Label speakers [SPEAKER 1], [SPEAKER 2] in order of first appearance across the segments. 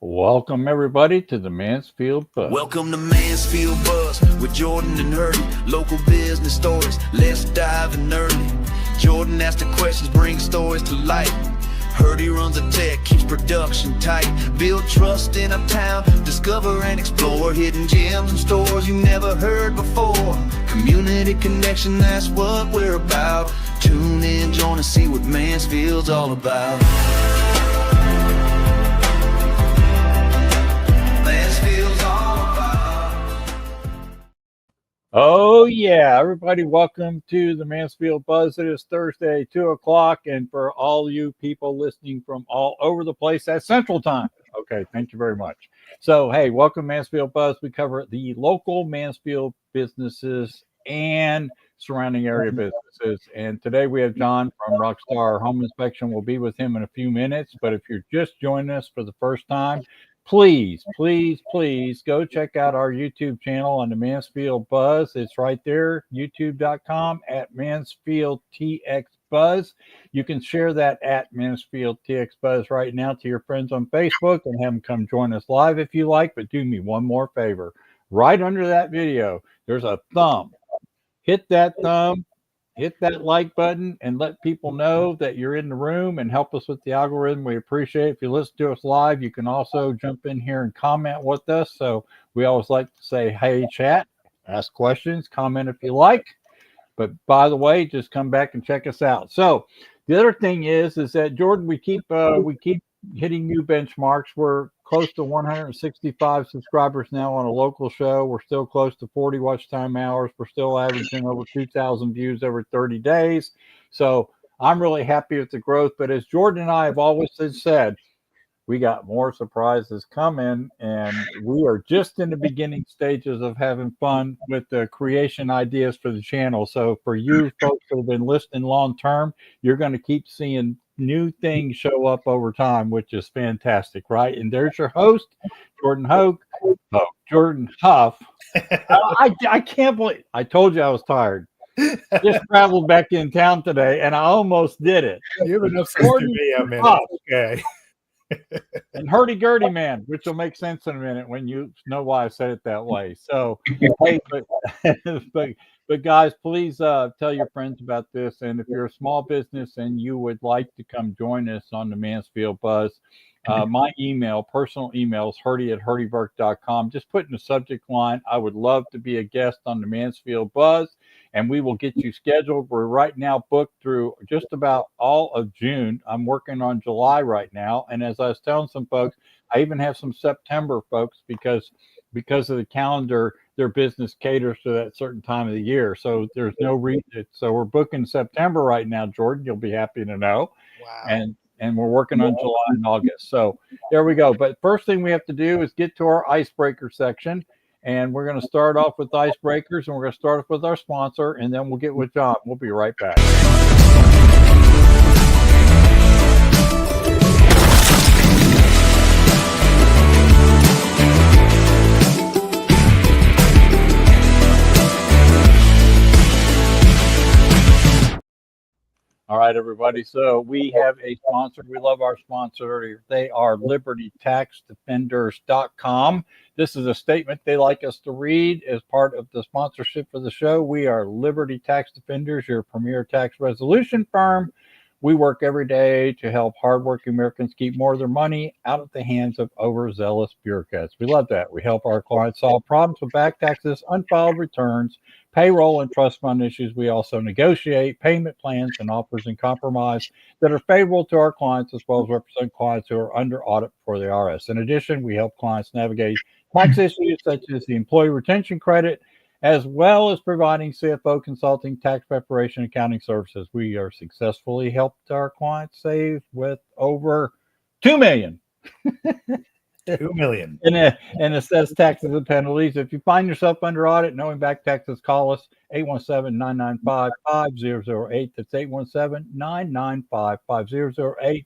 [SPEAKER 1] Welcome, everybody, to the Mansfield Buzz.
[SPEAKER 2] Welcome to Mansfield Buzz with Jordan and Hurdy. Local business stories, let's dive in early. Jordan asks the questions, brings stories to light. Hurdy runs a tech, keeps production tight. Build trust in a town, discover and explore hidden gems and stores you never heard before. Community connection, that's what we're about. Tune in, join us, see what Mansfield's all about.
[SPEAKER 1] Oh, yeah. Everybody, welcome to the Mansfield Buzz. It is Thursday, 2 o'clock. And for all you people listening from all over the place, that's Central Time. Okay, thank you very much. So, hey, welcome Mansfield Buzz. We cover the local Mansfield businesses and surrounding area businesses. And today we have John from Rockstar Home Inspection. We'll be with him in a few minutes. But if you're just joining us for the first time, please go check out our YouTube channel on the Mansfield Buzz. It's right there, youtube.com at Mansfield TX Buzz. You can share that at Mansfield TX Buzz right now to your friends on Facebook and have them come join us live if you like. But do me one more favor. Right under that video, there's a thumb. Hit that thumb. Hit that like button and let people know that you're in the room and help us with the algorithm. We appreciate it. If you listen to us live, you can also jump in here and comment with us. So we always like to say, hey, chat, ask questions, comment if you like. But by the way, just come back and check us out. So the other thing is that Jordan, we keep hitting new benchmarks. We're close to 165 subscribers now on a local show. We're still close to 40 watch time hours. We're still averaging over 2,000 views over 30 days. So I'm really happy with the growth. But as Jordan and I have always said, we got more surprises coming, and we are just in the beginning stages of having fun with the creation ideas for the channel. So for you folks that have been listening long term, you're going to keep seeing new things show up over time, which is fantastic, right? And there's your host, Jordan Jordan Huff. I can't believe I told you I was tired. Just traveled back in town today, and I almost did it.
[SPEAKER 3] You have enough sense to be a minute. Okay.
[SPEAKER 1] And hurdy-gurdy man, which will make sense in a minute when you know why I said it that way. So, hey, but guys, please tell your friends about this. And if you're a small business and you would like to come join us on the Mansfield Buzz, my personal email is hurdy@hurdyburke.com. Just put in the subject line, I would love to be a guest on the Mansfield Buzz, and we will get you scheduled. We're right now booked through just about all of June. I'm working on July right now. And as I was telling some folks, I even have some September folks because of the calendar, their business caters to that certain time of the year. So there's no reason. So we're booking September right now, Jordan. You'll be happy to know.
[SPEAKER 3] Wow.
[SPEAKER 1] And we're working on July and August. So there we go. But first thing we have to do is get to our icebreaker section. And we're going to start off with icebreakers, and we're going to start off with our sponsor, and then we'll get with John. We'll be right back. All right, everybody. So we have a sponsor. We love our sponsor. They are LibertyTaxDefenders.com. This is a statement they like us to read as part of the sponsorship for the show. We are Liberty Tax Defenders, your premier tax resolution firm. We work every day to help hardworking Americans keep more of their money out of the hands of overzealous bureaucrats. We love that. We help our clients solve problems with back taxes, unfiled returns, payroll, and trust fund issues. We also negotiate payment plans and offers in compromise that are favorable to our clients, as well as represent clients who are under audit for the IRS. In addition, we help clients navigate tax issues such as the employee retention credit, as well as providing CFO consulting, tax preparation, accounting services. We are successfully helped our clients save with over $2 million.
[SPEAKER 3] $2 million.
[SPEAKER 1] And assess taxes and penalties. If you find yourself under audit, knowing back taxes, call us 817-995-5008. That's 817-995-5008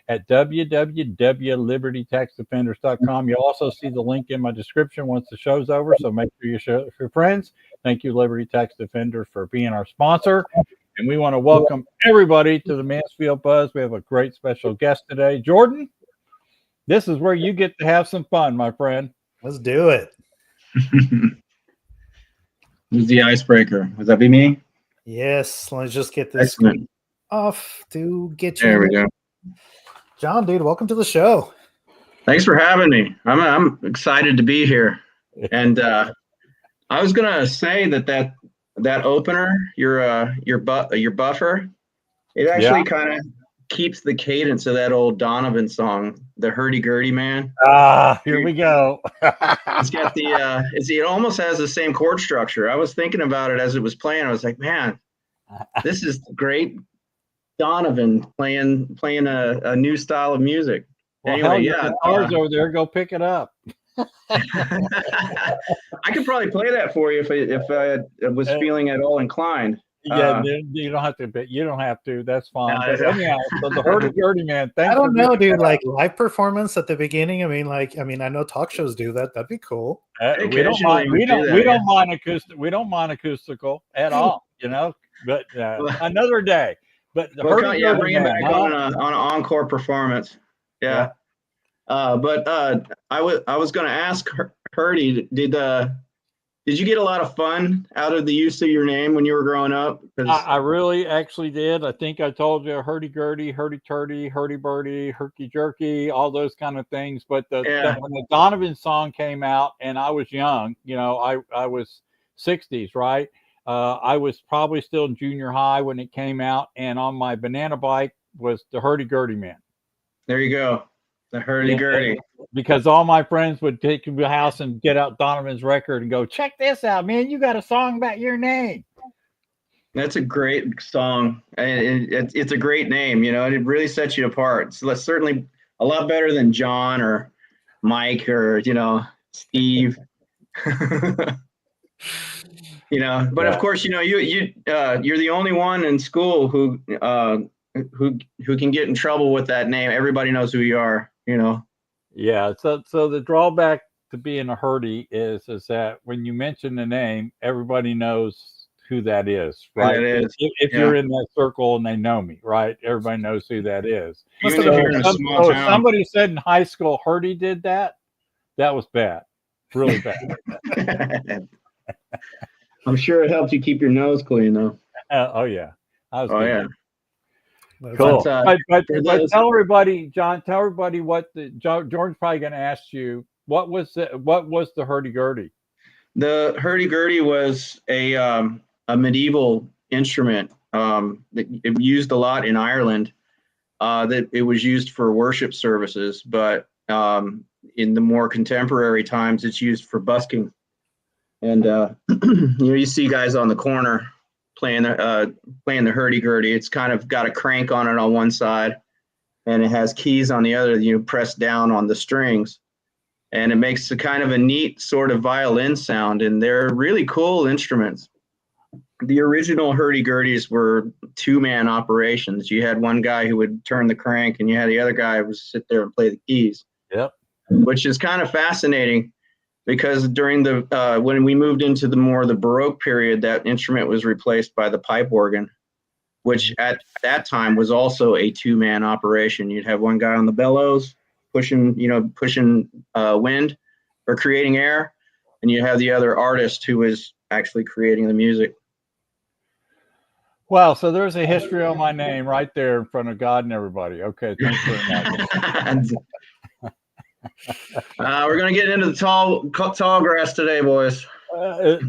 [SPEAKER 1] at www.libertytaxdefenders.com. You'll also see the link in my description once the show's over, so make sure you share it with your friends. Thank you, Liberty Tax Defenders, for being our sponsor. And we want to welcome everybody to the Mansfield Buzz. We have a great special guest today. Jordan, This is where you get to have some fun, my friend.
[SPEAKER 3] Let's do it.
[SPEAKER 4] Who's the icebreaker? Would that be me?
[SPEAKER 3] Yes, let's just get this
[SPEAKER 4] Excellent.
[SPEAKER 3] off to get you.
[SPEAKER 4] There we go.
[SPEAKER 3] John, dude, welcome to the show.
[SPEAKER 4] Thanks for having me. I'm excited to be here. And I was gonna say that opener, your buffer, it actually kind of keeps the cadence of that old Donovan song, the hurdy-gurdy man.
[SPEAKER 1] Here we go.
[SPEAKER 4] It's got it almost has the same chord structure. I was thinking about it as it was playing. I was like, man, this is great. Donovan playing a new style of music.
[SPEAKER 1] Well,
[SPEAKER 4] anyway,
[SPEAKER 1] the guitar's over there. Go pick it up.
[SPEAKER 4] I could probably play that for you if I was feeling at all inclined.
[SPEAKER 1] Yeah, you don't have to. But you don't have to. That's fine. But anyhow, so the hurdy-gurdy man. Thanks.
[SPEAKER 3] I don't know, dude. Like live performance at the beginning. I mean, I know talk shows do that. That'd be cool.
[SPEAKER 1] We don't mind acoustic. We don't mind acoustical at all. You know, but another day. But the
[SPEAKER 4] bring it back on an encore performance. Yeah. But I was going to ask Hurdy, did you get a lot of fun out of the use of your name when you were growing up?
[SPEAKER 1] I really actually did. I think I told you hurdy-gurdy, hurdy-turdy, hurdy-burdy, herky-jerky, all those kind of things. But when the Donovan song came out and I was young, you know, I was 60s, right? I was probably still in junior high when it came out. And on my banana bike was the hurdy-gurdy man.
[SPEAKER 4] There you go. The hurdy-gurdy.
[SPEAKER 1] Because all my friends would take to the house and get out Donovan's record and go, check this out, man. You got a song about your name.
[SPEAKER 4] That's a great song. It's a great name. You know, it really sets you apart. So that's certainly a lot better than John or Mike or, you know, Steve. You know, but of course, you know, you're the only one in school who can get in trouble with that name. Everybody knows who you are, you know.
[SPEAKER 1] Yeah. So the drawback to being a hurdy is that when you mention the name, everybody knows who that is, right?
[SPEAKER 4] That is.
[SPEAKER 1] If you're in that circle and they know me, right? Everybody knows who that is.
[SPEAKER 4] Even if you're in a small town.
[SPEAKER 1] Somebody said in high school, Hurdy did that. That was bad, really bad.
[SPEAKER 4] I'm sure it helps you keep your nose clean, though.
[SPEAKER 1] Oh yeah.
[SPEAKER 4] Yeah.
[SPEAKER 1] Cool. But tell everybody, John. Tell everybody what George's probably going to ask you. What was the hurdy-gurdy?
[SPEAKER 4] The hurdy-gurdy was a medieval instrument that it used a lot in Ireland. That it was used for worship services, but in the more contemporary times, it's used for busking. And you see guys on the corner playing the hurdy-gurdy. It's kind of got a crank on it on one side, and it has keys on the other. You press down on the strings, and it makes a kind of a neat sort of violin sound. And they're really cool instruments. The original hurdy-gurdies were two-man operations. You had one guy who would turn the crank, and you had the other guy who would sit there and play the keys. Yep. Which is kind of fascinating. Because during when we moved into the Baroque period, that instrument was replaced by the pipe organ, which at that time was also a two-man operation. You'd have one guy on the bellows pushing wind or creating air, and you have the other artist who is actually creating the music.
[SPEAKER 1] Wow, so there's a history on my name right there in front of God and everybody. Okay, thanks very much.
[SPEAKER 4] We're going to get into the tall grass today, boys.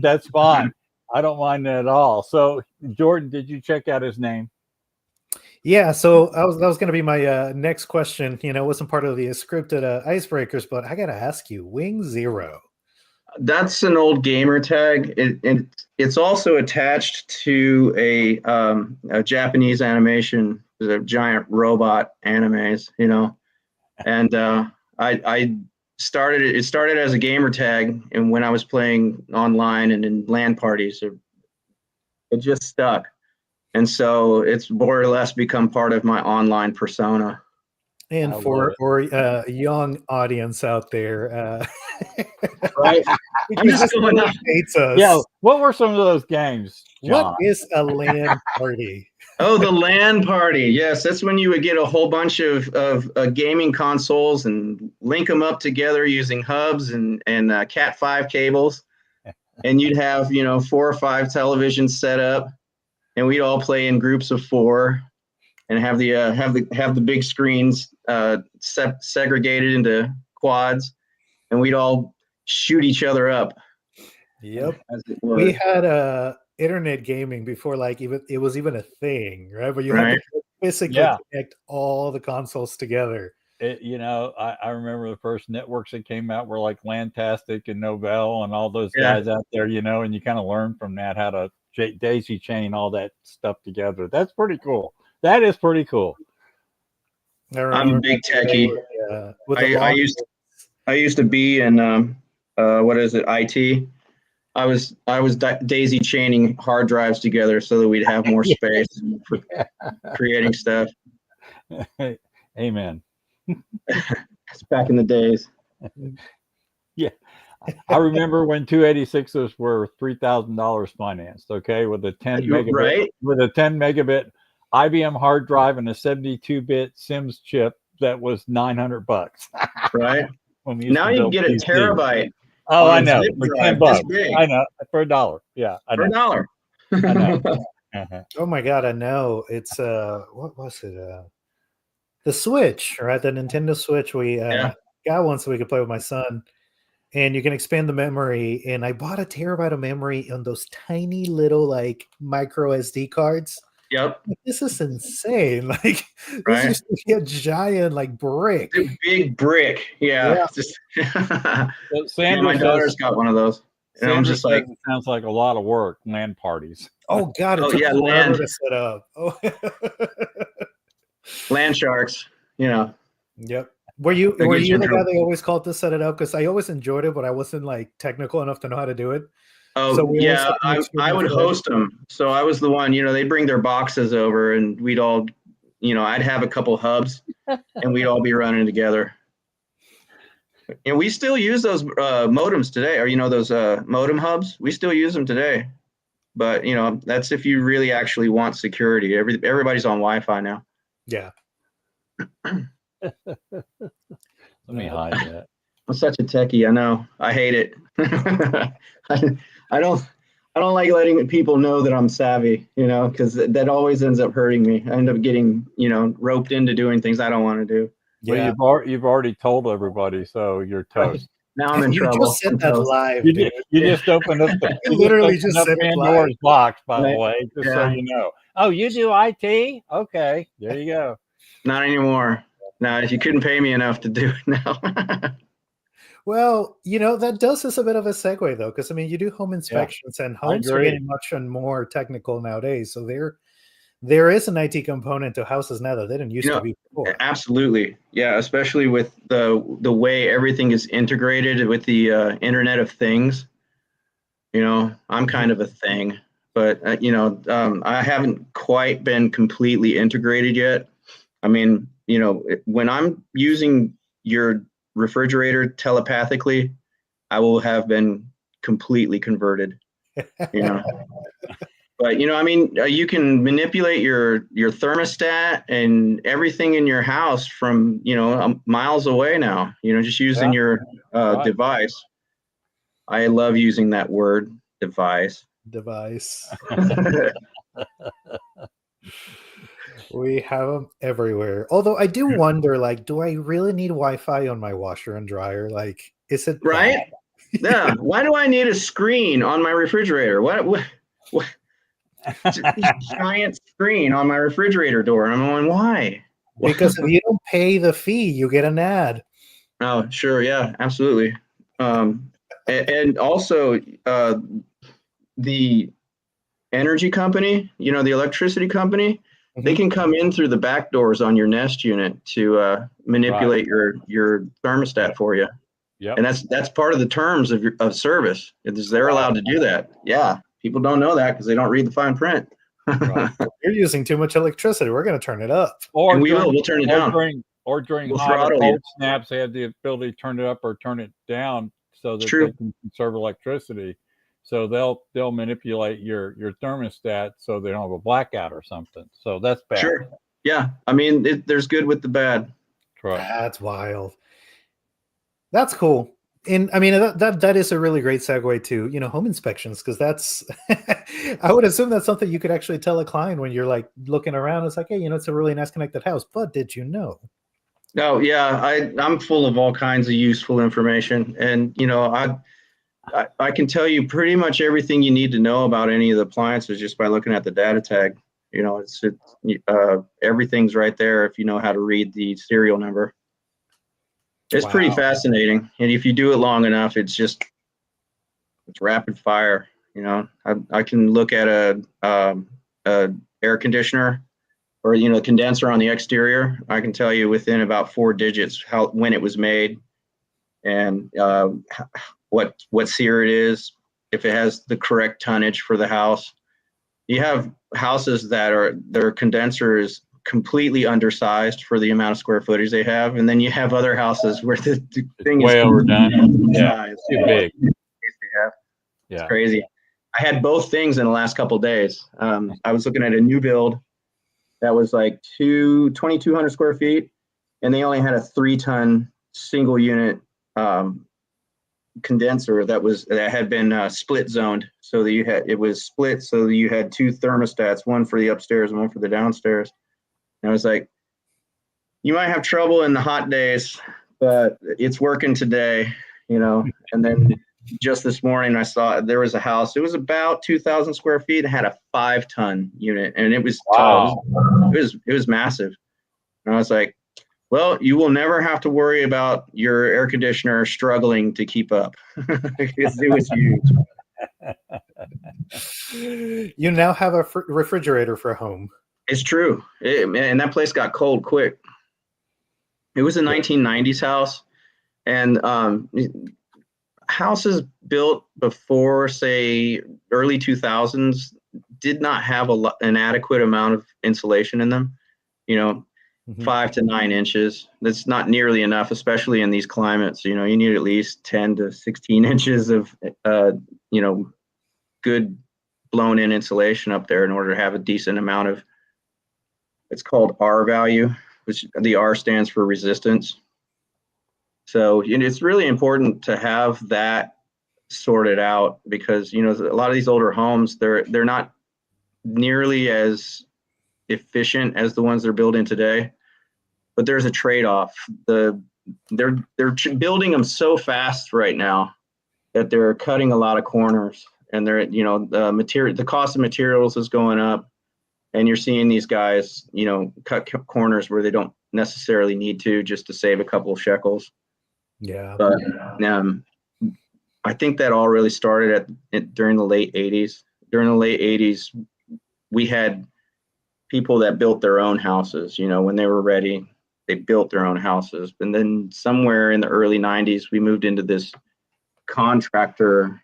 [SPEAKER 1] That's fine. I don't mind that at all. So, Jordan, did you check out his name?
[SPEAKER 3] Yeah, so that was going to be my next question. You know, it wasn't part of the scripted icebreakers, but I got to ask you, Wing Zero.
[SPEAKER 4] That's an old gamer tag. It's also attached to a Japanese animation, a giant robot animes, you know, and it started as a gamer tag, and when I was playing online and in LAN parties, it just stuck. And so it's more or less become part of my online persona.
[SPEAKER 3] And for a young audience out there,
[SPEAKER 4] right? I'm just going
[SPEAKER 1] hates us. Yeah, what were some of those games, John?
[SPEAKER 3] What is a LAN party?
[SPEAKER 4] Oh, the LAN party. Yes, that's when you would get a whole bunch of gaming consoles and link them up together using hubs and Cat 5 cables. And you'd have, 4 or 5 televisions set up, and we'd all play in groups of 4 and have the big screens segregated into quads, and we'd all shoot each other up.
[SPEAKER 3] Yep.
[SPEAKER 4] As it were.
[SPEAKER 3] We had internet gaming before, like it was even a thing, right? But you had
[SPEAKER 4] Right.
[SPEAKER 3] to physically
[SPEAKER 1] Yeah.
[SPEAKER 3] connect all the consoles together.
[SPEAKER 1] I remember the first networks that came out were like Lantastic and Novell and all those
[SPEAKER 4] Yeah.
[SPEAKER 1] guys out there, and you kind of learn from that how to daisy chain all that stuff together. That's pretty cool. That is pretty cool.
[SPEAKER 4] I'm a big techie.
[SPEAKER 3] With the
[SPEAKER 4] I used to be in what is it, IT. I was daisy chaining hard drives together so that we'd have more space for creating stuff.
[SPEAKER 1] Amen.
[SPEAKER 4] It's back in the days.
[SPEAKER 1] Yeah. I remember when 286s were $3,000 financed, okay, with a 10 megabit
[SPEAKER 4] Right.
[SPEAKER 1] with a 10 megabit IBM hard drive and a 72-bit Sims chip that was $900.
[SPEAKER 4] Right.
[SPEAKER 1] When we used
[SPEAKER 4] Now
[SPEAKER 1] to
[SPEAKER 4] you can
[SPEAKER 1] build
[SPEAKER 4] get a
[SPEAKER 1] PCs.
[SPEAKER 4] terabyte.
[SPEAKER 1] Oh,
[SPEAKER 4] on
[SPEAKER 1] I
[SPEAKER 4] a
[SPEAKER 1] know.
[SPEAKER 4] zip
[SPEAKER 1] For
[SPEAKER 4] drive
[SPEAKER 1] $10.
[SPEAKER 4] this big.
[SPEAKER 1] I know. For $1. Yeah, I
[SPEAKER 4] For
[SPEAKER 1] know.
[SPEAKER 4] $1.
[SPEAKER 1] I know. Uh-huh.
[SPEAKER 3] Oh my god, I know. It's what was it? The Switch, right? The Nintendo Switch. We
[SPEAKER 4] Yeah.
[SPEAKER 3] got one so we could play with my son. And you can expand the memory. And I bought a terabyte of memory on those tiny little like micro SD cards.
[SPEAKER 4] Yep.
[SPEAKER 3] This is insane. Like this
[SPEAKER 4] Right.
[SPEAKER 3] used to be a giant like brick.
[SPEAKER 4] A big brick. Yeah. Just
[SPEAKER 1] So Sandra
[SPEAKER 4] my daughter's got one of those. And I'm just like,
[SPEAKER 1] it sounds like a lot of work, LAN parties.
[SPEAKER 3] Oh god, it
[SPEAKER 4] Oh,
[SPEAKER 3] took
[SPEAKER 4] yeah,
[SPEAKER 3] forever
[SPEAKER 4] land.
[SPEAKER 3] to set up. Oh
[SPEAKER 4] land sharks,
[SPEAKER 3] Yep. Were you
[SPEAKER 4] I get you in
[SPEAKER 3] the guy
[SPEAKER 4] trouble.
[SPEAKER 3] they always called to set it up? Because I always enjoyed it, but I wasn't like technical enough to know how to do it.
[SPEAKER 4] Oh,
[SPEAKER 3] So we always
[SPEAKER 4] yeah,
[SPEAKER 3] had to make sure
[SPEAKER 4] I
[SPEAKER 3] we
[SPEAKER 4] would
[SPEAKER 3] could-
[SPEAKER 4] host them. So I was the one, they bring their boxes over and we'd all, I'd have a couple hubs and we'd all be running together. And we still use those modems today, or, those modem hubs. We still use them today. But, that's if you really actually want security. Everybody's on Wi-Fi now.
[SPEAKER 3] Yeah.
[SPEAKER 1] Let me hide that.
[SPEAKER 4] I'm such a techie. I know. I hate it. I don't like letting people know that I'm savvy, because that always ends up hurting me. I end up getting, roped into doing things I don't want to do.
[SPEAKER 3] Yeah.
[SPEAKER 1] Well, you've already told everybody, so you're toast.
[SPEAKER 4] Now I'm in
[SPEAKER 3] You
[SPEAKER 4] trouble.
[SPEAKER 3] just said that live, dude.
[SPEAKER 1] You just opened up the
[SPEAKER 3] You literally
[SPEAKER 1] opened
[SPEAKER 3] just
[SPEAKER 1] up
[SPEAKER 3] said it
[SPEAKER 1] Pandora's box, by the
[SPEAKER 4] Right.
[SPEAKER 1] way, just so
[SPEAKER 4] Yeah.
[SPEAKER 1] you know. Oh, you do IT? Okay, there you go.
[SPEAKER 4] Not anymore. No, you couldn't pay me enough to do it now.
[SPEAKER 3] Well, that does us a bit of a segue though, because I mean, you do home inspections, and homes are
[SPEAKER 1] agree.
[SPEAKER 3] getting much more technical nowadays. So there is an IT component to houses now that they didn't used to be before.
[SPEAKER 4] Absolutely. Yeah, especially with the way everything is integrated with the Internet of Things. I'm kind of a thing, but I haven't quite been completely integrated yet. I mean, when I'm using your refrigerator telepathically, I will have been completely converted. But I mean, you can manipulate your thermostat and everything in your house from miles away now. Just using your
[SPEAKER 1] Right.
[SPEAKER 4] device. I love using that word, device.
[SPEAKER 3] Device. We have them everywhere. Although I do wonder, like, do I really need Wi-Fi on my washer and dryer? Like, is it
[SPEAKER 4] Right?
[SPEAKER 3] bad?
[SPEAKER 4] Yeah. Why do I need a screen on my refrigerator? What? Giant screen on my refrigerator door, and I'm going, why?
[SPEAKER 3] Because if you don't pay the fee, you get an ad.
[SPEAKER 4] Oh, sure, yeah, absolutely. And also the energy company, the electricity company, they can come in through the back doors on your Nest unit to manipulate your thermostat for you.
[SPEAKER 1] Yep.
[SPEAKER 4] And that's part of the terms of service. They're allowed to do that. Yeah. People don't know that because they don't read the fine print.
[SPEAKER 1] Right.
[SPEAKER 3] You're using too much electricity. We're going to turn it up.
[SPEAKER 1] Or
[SPEAKER 4] And
[SPEAKER 1] we'll
[SPEAKER 4] turn it down.
[SPEAKER 1] During
[SPEAKER 4] We'll
[SPEAKER 1] hot or
[SPEAKER 4] throttle
[SPEAKER 1] cold
[SPEAKER 4] you.
[SPEAKER 1] snaps, they have the ability to turn it up or turn it down so that
[SPEAKER 4] True.
[SPEAKER 1] they can conserve electricity. So they'll manipulate your thermostat so they don't have a blackout or something. So that's bad.
[SPEAKER 4] Sure. Yeah. I mean, there's good with the bad.
[SPEAKER 1] Right.
[SPEAKER 3] That's wild. That's cool. And I mean that is a really great segue to home inspections, because that's I would assume that's something you could actually tell a client when you're like looking around. It's like, hey, it's a really nice connected house, but did you know?
[SPEAKER 4] Oh yeah, I'm full of all kinds of useful information, and I can tell you pretty much everything you need to know about any of the appliances just by looking at the data tag. Everything's right there if you know how to read the serial number. It's pretty
[SPEAKER 3] Wow.
[SPEAKER 4] fascinating, and if you do it long enough, it's rapid fire. I can look at a air conditioner or condenser on the exterior. I can tell you within about 4 digits when it was made, and what SEER it is, if it has the correct tonnage for the house. You have houses that their condenser is completely undersized for the amount of square footage they have, and then you have other houses where the thing
[SPEAKER 1] way
[SPEAKER 4] is
[SPEAKER 1] overdone. Yeah,
[SPEAKER 4] too
[SPEAKER 1] big.
[SPEAKER 4] It's
[SPEAKER 1] Yeah.
[SPEAKER 4] crazy. I had both things in the last couple of days. I was looking at a new build that was like 2,200 square feet, and they only had a 3-ton single unit condenser that had been split zoned, so that it was split so that you had 2 thermostats, one for the upstairs and one for the downstairs. And I was like, you might have trouble in the hot days, but it's working today, And then just this morning, I saw there was a house. It was about 2,000 square feet. It had a 5-ton unit, and it was tall. It was massive. And I was like, well, you will never have to worry about your air conditioner struggling to keep up. It was huge.
[SPEAKER 3] You now have a refrigerator for home.
[SPEAKER 4] It's true. And that place got cold quick. It was a 1990s house, and houses built before, say, early 2000s did not have an adequate amount of insulation in them. 5 to 9 inches. That's not nearly enough, especially in these climates. You need at least 10 to 16 inches of, good blown in insulation up there in order to have a decent amount of, it's called R value, which the R stands for resistance. So it's really important to have that sorted out, because, a lot of these older homes, they're not nearly as efficient as the ones they're building today. But there's a trade-off. They're building them so fast right now that they're cutting a lot of corners, and the cost of materials is going up, and you're seeing these guys, cut corners where they don't necessarily need to, just to save a couple of shekels.
[SPEAKER 3] Yeah.
[SPEAKER 4] But I think that all really started during the late 80s. During the late 80s, we had people that built their own houses. When they were ready, they built their own houses. And then somewhere in the early 90s, we moved into this contractor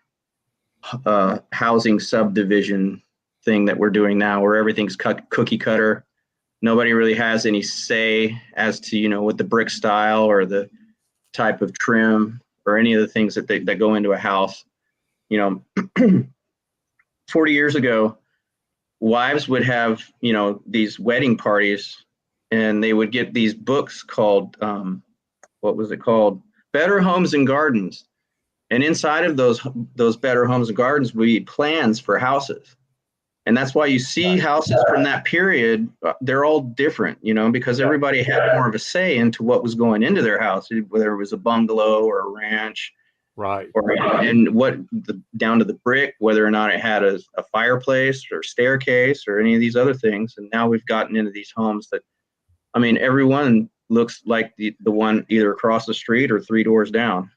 [SPEAKER 4] housing subdivision thing that we're doing now, where everything's cookie cutter. Nobody really has any say as to, what the brick style or the type of trim or any of the things that go into a house. 40 years ago, wives would have, these wedding parties, and they would get these books called, what was it called? Better Homes and Gardens. And inside of those Better Homes and Gardens would be plans for houses. And that's why you see houses from that period, they're all different, because everybody had more of a say into what was going into their house, whether it was a bungalow or a ranch.
[SPEAKER 1] Right.
[SPEAKER 4] And down to the brick, whether or not it had a fireplace or staircase or any of these other things. And now we've gotten into these homes that, everyone looks like the one either across the street or 3 doors down.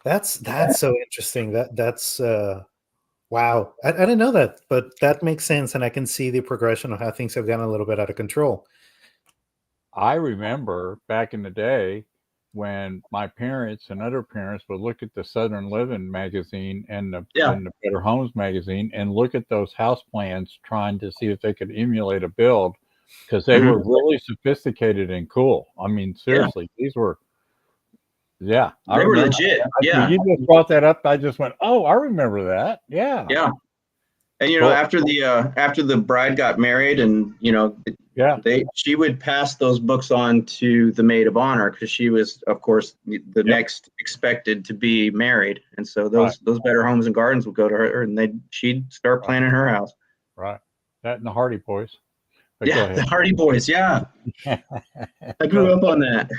[SPEAKER 3] That's so interesting. That's wow. I didn't know that, but that makes sense, and I can see the progression of how things have gotten a little bit out of control.
[SPEAKER 1] I remember back in the day when my parents and other parents would look at the Southern Living magazine and the Better Homes magazine and look at those house plans, trying to see if they could emulate a build, because they were really sophisticated and cool. Seriously, these were Yeah, I
[SPEAKER 4] They were
[SPEAKER 1] remember.
[SPEAKER 4] legit.
[SPEAKER 1] When
[SPEAKER 4] Yeah.
[SPEAKER 1] you just brought that up, I just went, "Oh, I remember that." Yeah.
[SPEAKER 4] Yeah. And
[SPEAKER 1] Cool.
[SPEAKER 4] after the bride got married, and
[SPEAKER 1] Yeah.
[SPEAKER 4] she would pass those books on to the maid of honor, because she was, of course, the next expected to be married, and so those Better Homes and Gardens would go to her, and she'd start planning her house.
[SPEAKER 1] Right. That and the Hardy Boys. But go
[SPEAKER 4] Yeah,
[SPEAKER 1] ahead.
[SPEAKER 4] the Hardy Boys. Yeah, I grew up on that.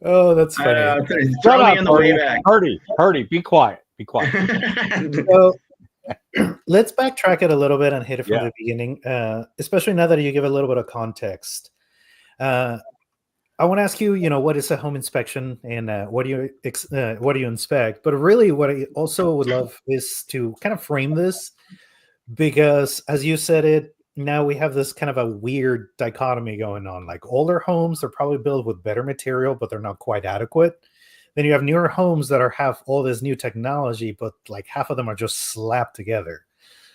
[SPEAKER 3] Oh, that's funny.
[SPEAKER 4] Throw me in the way back.
[SPEAKER 1] Hardy, be quiet. Be quiet.
[SPEAKER 3] So let's backtrack it a little bit and hit it from
[SPEAKER 1] Yeah.
[SPEAKER 3] the beginning, especially now that you give a little bit of context. I want to ask you, what is a home inspection, and what do you inspect? But really, what I also would love is to kind of frame this, because as you said it, now we have this kind of a weird dichotomy going on. Like, older homes are probably built with better material, but they're not quite adequate. Then you have newer homes that have all this new technology, but like half of them are just slapped together.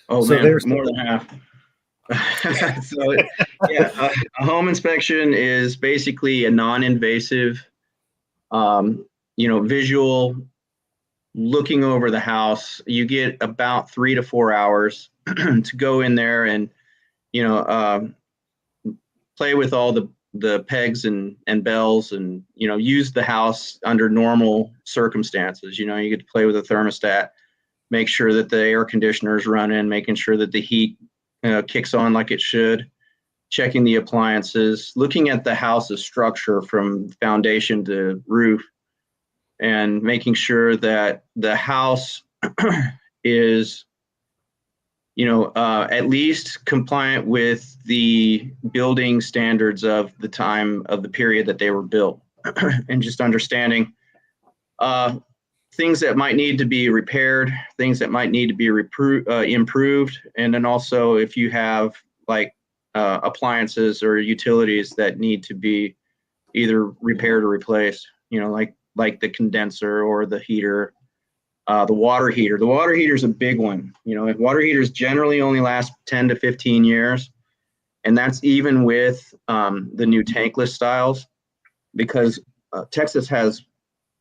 [SPEAKER 4] Oh,
[SPEAKER 3] So
[SPEAKER 4] man,
[SPEAKER 3] there's
[SPEAKER 4] more than half. So, a home inspection is basically a non-invasive, visual looking over the house. You get about 3 to 4 hours to go in there and, play with all the pegs and bells, and, use the house under normal circumstances. You get to play with a thermostat, make sure that the air conditioner is running, making sure that the heat kicks on like it should, checking the appliances, looking at the house's structure from foundation to roof, and making sure that the house is, at least compliant with the building standards of the time of the period that they were built, and just understanding things that might need to be repaired, things that might need to be improved, and then also if you have like appliances or utilities that need to be either repaired or replaced, like the condenser or the heater, the water heater. The water heater is a big one. Water heaters generally only last 10 to 15 years, and that's even with the new tankless styles, because Texas has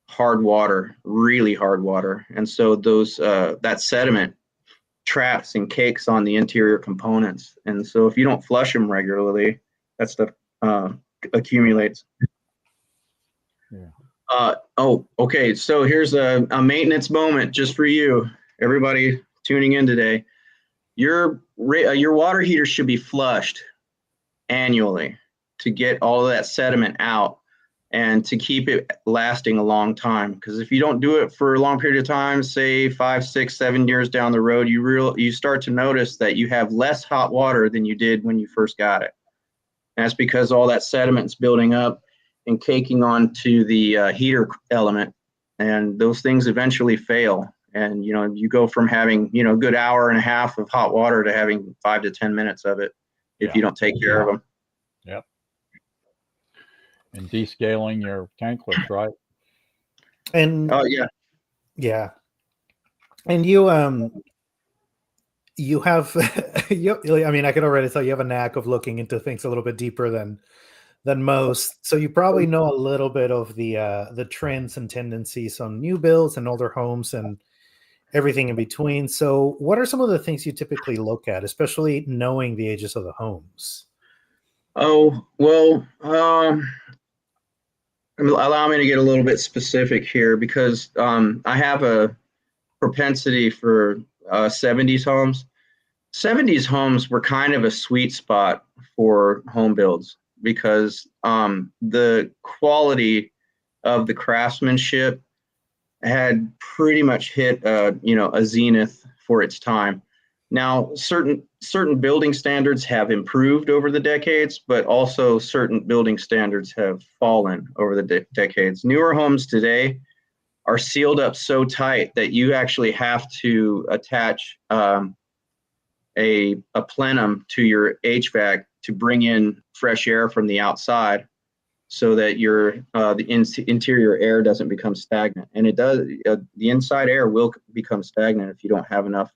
[SPEAKER 4] hard water, really hard water, and so those that sediment traps and cakes on the interior components, and so if you don't flush them regularly, that stuff accumulates. Okay, so here's a maintenance moment just for you, everybody tuning in today. Your water heater should be flushed annually to get all of that sediment out and to keep it lasting a long time. Because if you don't do it for a long period of time, say 5, 6, 7 years down the road, you start to notice that you have less hot water than you did when you first got it. And that's because all that sediment's building up and caking onto the heater element, and those things eventually fail. And you go from having a good hour and a half of hot water to having 5 to 10 minutes of it if you don't take care of them.
[SPEAKER 1] Yep. And descaling your tankless, right?
[SPEAKER 3] and
[SPEAKER 4] yeah.
[SPEAKER 3] And you have I mean, I can already tell you have a knack of looking into things a little bit deeper than most. So you probably know a little bit of the trends and tendencies on new builds and older homes and everything in between. So what are some of the things you typically look at, especially knowing the ages of the homes?
[SPEAKER 4] Oh, well, allow me to get a little bit specific here, because I have a propensity for 70s homes. 70s homes were kind of a sweet spot for home builds, because the quality of the craftsmanship had pretty much hit a zenith for its time. Now, certain building standards have improved over the decades, but also certain building standards have fallen over the decades. Newer homes today are sealed up so tight that you actually have to attach a plenum to your HVAC to bring in fresh air from the outside, so that your the interior air doesn't become stagnant. And it does. The inside air will become stagnant if you don't have enough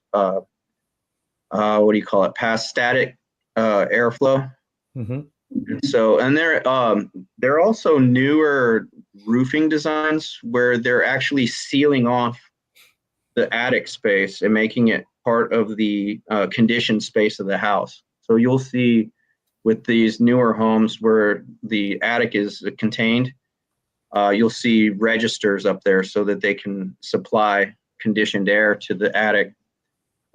[SPEAKER 4] what do you call it? Past static airflow.
[SPEAKER 3] Mm-hmm.
[SPEAKER 4] So, and There are also newer roofing designs where they're actually sealing off the attic space and making it part of the conditioned space of the house. So you'll see with these newer homes where the attic is contained, you'll see registers up there so that they can supply conditioned air to the attic.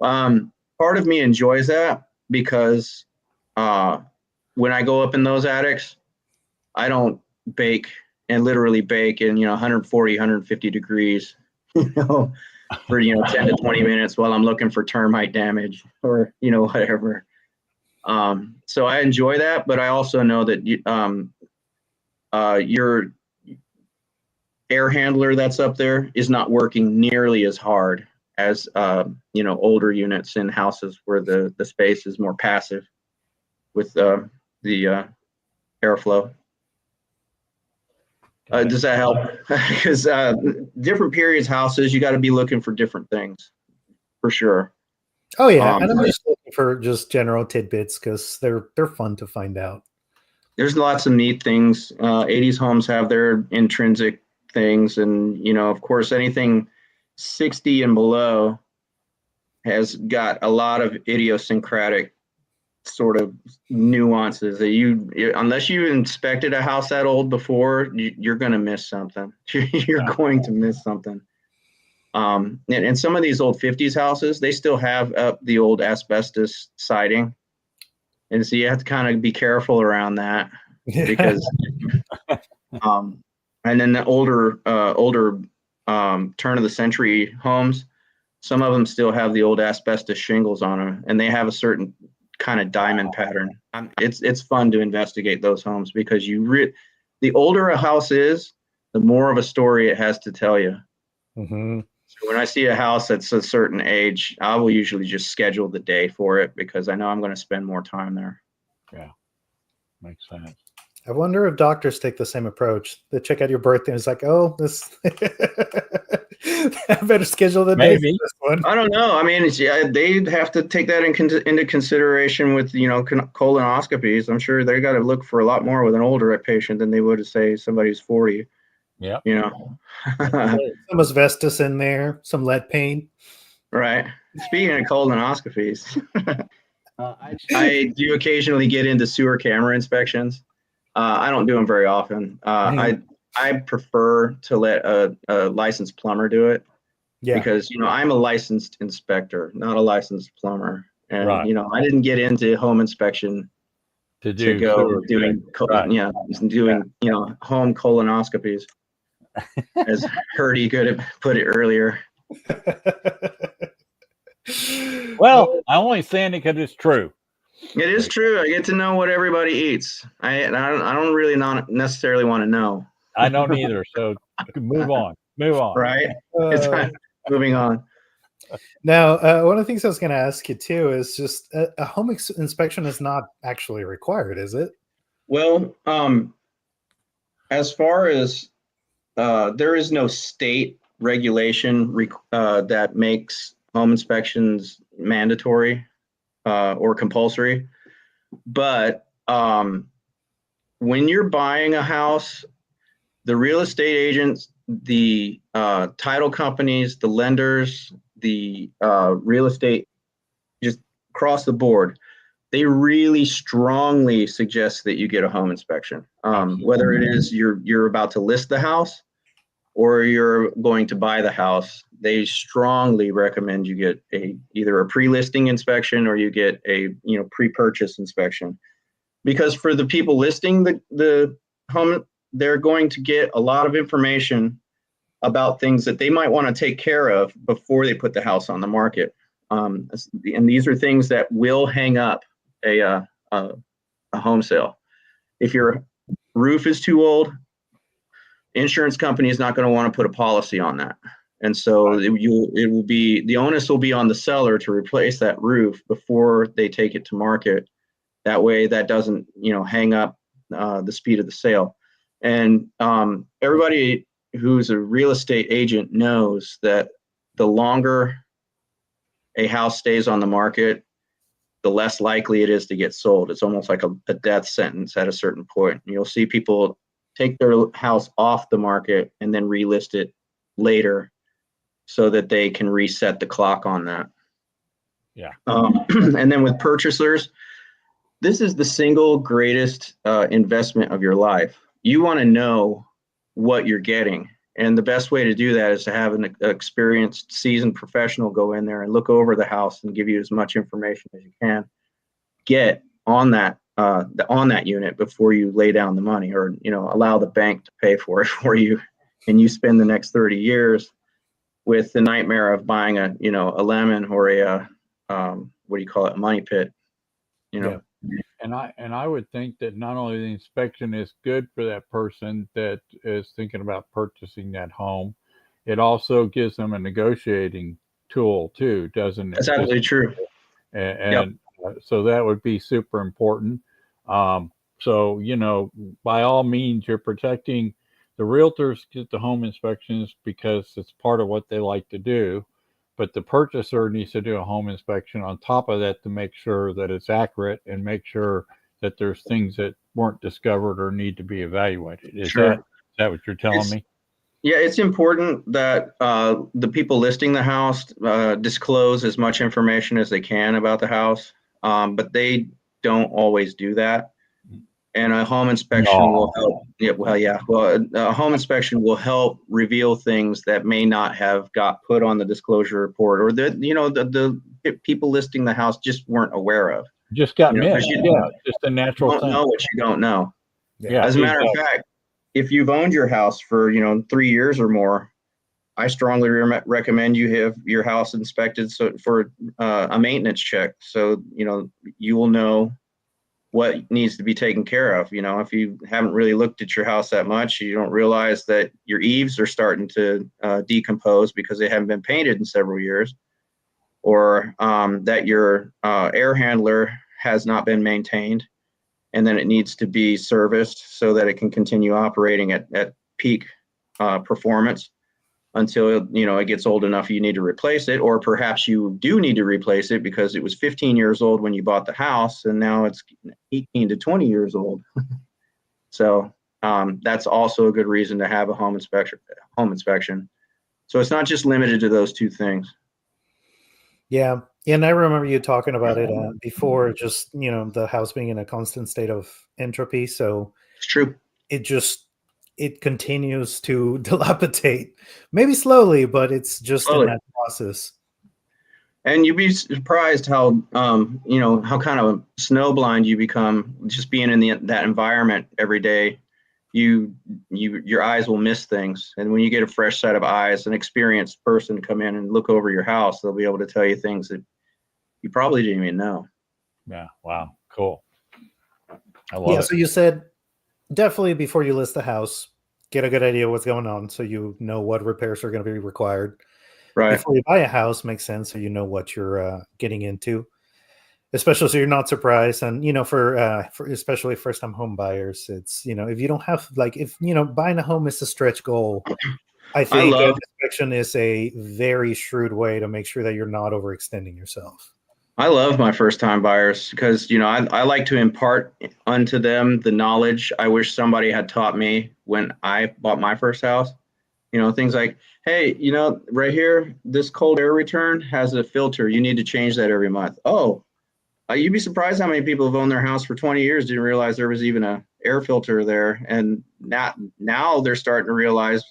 [SPEAKER 4] Part of me enjoys that because when I go up in those attics, I don't bake and literally bake in 140, 150 degrees, for 10 to 20 minutes while I'm looking for termite damage or whatever. So I enjoy that, but I also know that your air handler that's up there is not working nearly as hard as older units in houses where the space is more passive with the airflow. Does that help? Because different periods houses, you got to be looking for different things, for sure.
[SPEAKER 3] Oh yeah, and I'm just looking for just general tidbits because they're fun to find out.
[SPEAKER 4] There's lots of neat things. 80s homes have their intrinsic things, and of course, anything 60 and below has got a lot of idiosyncratic sort of nuances that unless you inspected a house that old before, you're going to miss something. You're going to miss something. And some of these old 50s houses, they still have up the old asbestos siding. And so you have to kind of be careful around that because, and then the older turn of the century homes, some of them still have the old asbestos shingles on them, and they have a certain kind of diamond pattern. It's fun to investigate those homes because the older a house is, the more of a story it has to tell you.
[SPEAKER 3] Mm-hmm.
[SPEAKER 4] So when I see a house that's a certain age, I will usually just schedule the day for it because I know I'm going to spend more time there.
[SPEAKER 1] Yeah, makes sense.
[SPEAKER 3] I wonder if doctors take the same approach. They check out your birthday and it's like, oh, this I better schedule the day for this one.
[SPEAKER 4] I don't know. I mean, they'd have to take that into consideration with colonoscopies. I'm sure they got to look for a lot more with an older patient than they would have, say, somebody who's 40.
[SPEAKER 1] Yeah.
[SPEAKER 3] Some asbestos in there, some lead paint.
[SPEAKER 4] Right. Speaking of colonoscopies, I do occasionally get into sewer camera inspections. I don't do them very often. I prefer to let a licensed plumber do it because, I'm a licensed inspector, not a licensed plumber. And, I didn't get into home inspection to go doing home colonoscopies, as Hurdy could have put it earlier.
[SPEAKER 1] Well, I only saying it because it's true.
[SPEAKER 4] It is true. I get to know what everybody eats. I don't really not necessarily want to know.
[SPEAKER 1] I don't either. So move on.
[SPEAKER 4] Right. Moving on.
[SPEAKER 3] Now, one of the things I was going to ask you too is just a home inspection is not actually required, is it?
[SPEAKER 4] Well, as far as there is no state regulation that makes home inspections mandatory or compulsory. But when you're buying a house, the real estate agents, the title companies, the lenders, the real estate, just across the board, they really strongly suggest that you get a home inspection. Whether it is you're about to list the house or you're going to buy the house, they strongly recommend you get either a pre-listing inspection or you get a pre-purchase inspection. Because for the people listing the home, they're going to get a lot of information about things that they might want to take care of before they put the house on the market. And these are things that will hang up a home sale. If your roof is too old, insurance company is not going to want to put a policy on that. And so the onus will be on the seller to replace that roof before they take it to market. That way that doesn't, hang up the speed of the sale. And everybody who's a real estate agent knows that the longer a house stays on the market, the less likely it is to get sold. It's almost like a death sentence at a certain point. And you'll see people take their house off the market and then relist it later so that they can reset the clock on that.
[SPEAKER 1] Yeah.
[SPEAKER 4] And then with purchasers, this is the single greatest investment of your life. You want to know what you're getting. And the best way to do that is to have an experienced, seasoned professional go in there and look over the house and give you as much information as you can get on that unit before you lay down the money, or allow the bank to pay for it for you, and you spend the next 30 years with the nightmare of buying a lemon or a what do you call it, money pit.
[SPEAKER 3] Yeah.
[SPEAKER 1] And I would think that not only the inspection is good for that person that is thinking about purchasing that home, it also gives them a negotiating tool too, doesn't it?
[SPEAKER 4] That's absolutely true.
[SPEAKER 1] And so that would be super important. So by all means, you're protecting the realtors get the home inspections because it's part of what they like to do. But the purchaser needs to do a home inspection on top of that to make sure that it's accurate and make sure that there's things that weren't discovered or need to be evaluated. Is that what you're telling me?
[SPEAKER 4] Yeah, it's important that the people listing the house disclose as much information as they can about the house, but they don't always do that. And a home inspection will help. A home inspection will help reveal things that may not have got put on the disclosure report, or the people listing the house just weren't aware of.
[SPEAKER 1] Just got missed. Just a natural thing.
[SPEAKER 4] You don't know what you don't know.
[SPEAKER 1] Yeah.
[SPEAKER 4] As a matter of fact, if you've owned your house for 3 years or more, I strongly recommend you have your house inspected for a maintenance check, so you will know what needs to be taken care of. If you haven't really looked at your house that much, you don't realize that your eaves are starting to decompose because they haven't been painted in several years, or that your air handler has not been maintained, and then it needs to be serviced so that it can continue operating at peak performance until it gets old enough you need to replace it, or perhaps you do need to replace it because it was 15 years old when you bought the house and now it's 18 to 20 years old. So that's also a good reason to have a home inspection. So it's not just limited to those two things.
[SPEAKER 3] Yeah. And I remember you talking about it before, just, the house being in a constant state of entropy. So
[SPEAKER 4] it's true.
[SPEAKER 3] It continues to dilapidate, maybe slowly, but it's just in that process.
[SPEAKER 4] And you'd be surprised how, how kind of snowblind you become just being in that environment every day. Your eyes will miss things. And when you get a fresh set of eyes, an experienced person come in and look over your house, they'll be able to tell you things that you probably didn't even know.
[SPEAKER 1] Yeah. Wow. Cool. I love it.
[SPEAKER 3] So you said, definitely before you list the house, get a good idea of what's going on so you know what repairs are going to be required.
[SPEAKER 4] Right.
[SPEAKER 3] Before you buy a house, makes sense, so you know what you're getting into, especially so you're not surprised. And for especially first-time home buyers, it's if you don't have buying a home is a stretch goal. I think inspection is a very shrewd way to make sure that you're not overextending yourself.
[SPEAKER 4] I love my first-time buyers because, I like to impart unto them the knowledge I wish somebody had taught me when I bought my first house. Things like, hey, right here, this cold air return has a filter. You need to change that every month. Oh, you'd be surprised how many people have owned their house for 20 years didn't realize there was even an air filter there. And now they're starting to realize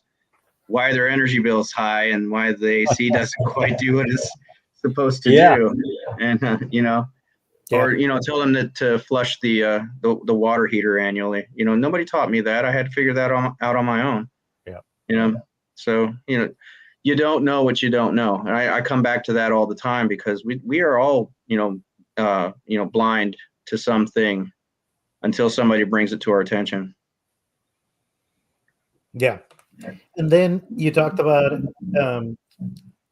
[SPEAKER 4] why their energy bill is high and why the AC doesn't quite do what it's supposed to do. And or tell them to flush the water heater annually. Nobody taught me that. I had to figure that out on my own. So you don't know what you don't know, and I come back to that all the time because we are all blind to something until somebody brings it to our attention.
[SPEAKER 3] Yeah. And then you talked about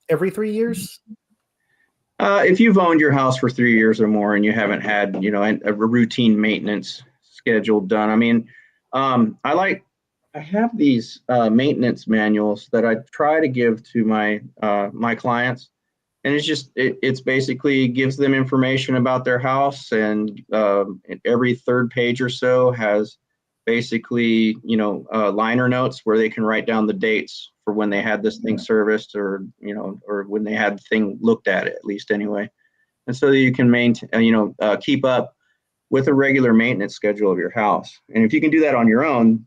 [SPEAKER 3] every 3 years.
[SPEAKER 4] If you've owned your house for 3 years or more and you haven't had, a routine maintenance schedule done. I mean, I have these maintenance manuals that I try to give to my clients, and it's basically gives them information about their house, and every third page or so has basically, liner notes where they can write down the dates for when they had this thing serviced, or when they had the thing looked at, at least anyway. And so that you can maintain, keep up with a regular maintenance schedule of your house. And if you can do that on your own,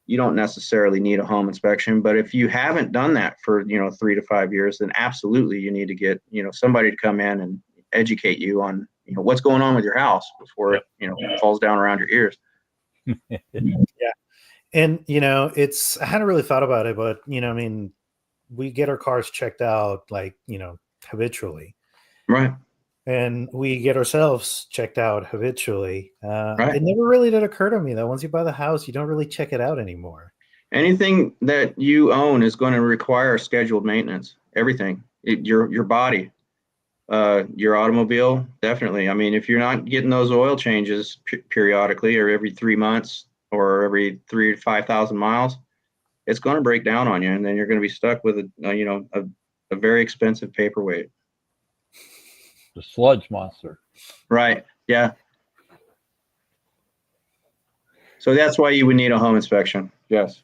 [SPEAKER 4] you don't necessarily need a home inspection. But if you haven't done that for 3 to 5 years, then absolutely you need to get somebody to come in and educate you on what's going on with your house before it falls down around your ears.
[SPEAKER 3] Yeah. And I hadn't really thought about it, but we get our cars checked out habitually,
[SPEAKER 4] Right.
[SPEAKER 3] and we get ourselves checked out habitually.
[SPEAKER 4] Right.
[SPEAKER 3] It never really did occur to me that once you buy the house, you don't really check it out anymore.
[SPEAKER 4] Anything that you own is going to require scheduled maintenance. Everything, your body, your automobile, definitely. I mean, if you're not getting those oil changes periodically, or every 3 months, or every 3,000 to 5,000 miles, it's going to break down on you, and then you're going to be stuck with a very expensive paperweight.
[SPEAKER 1] The sludge monster.
[SPEAKER 4] Right. Yeah. So that's why you would need a home inspection. Yes.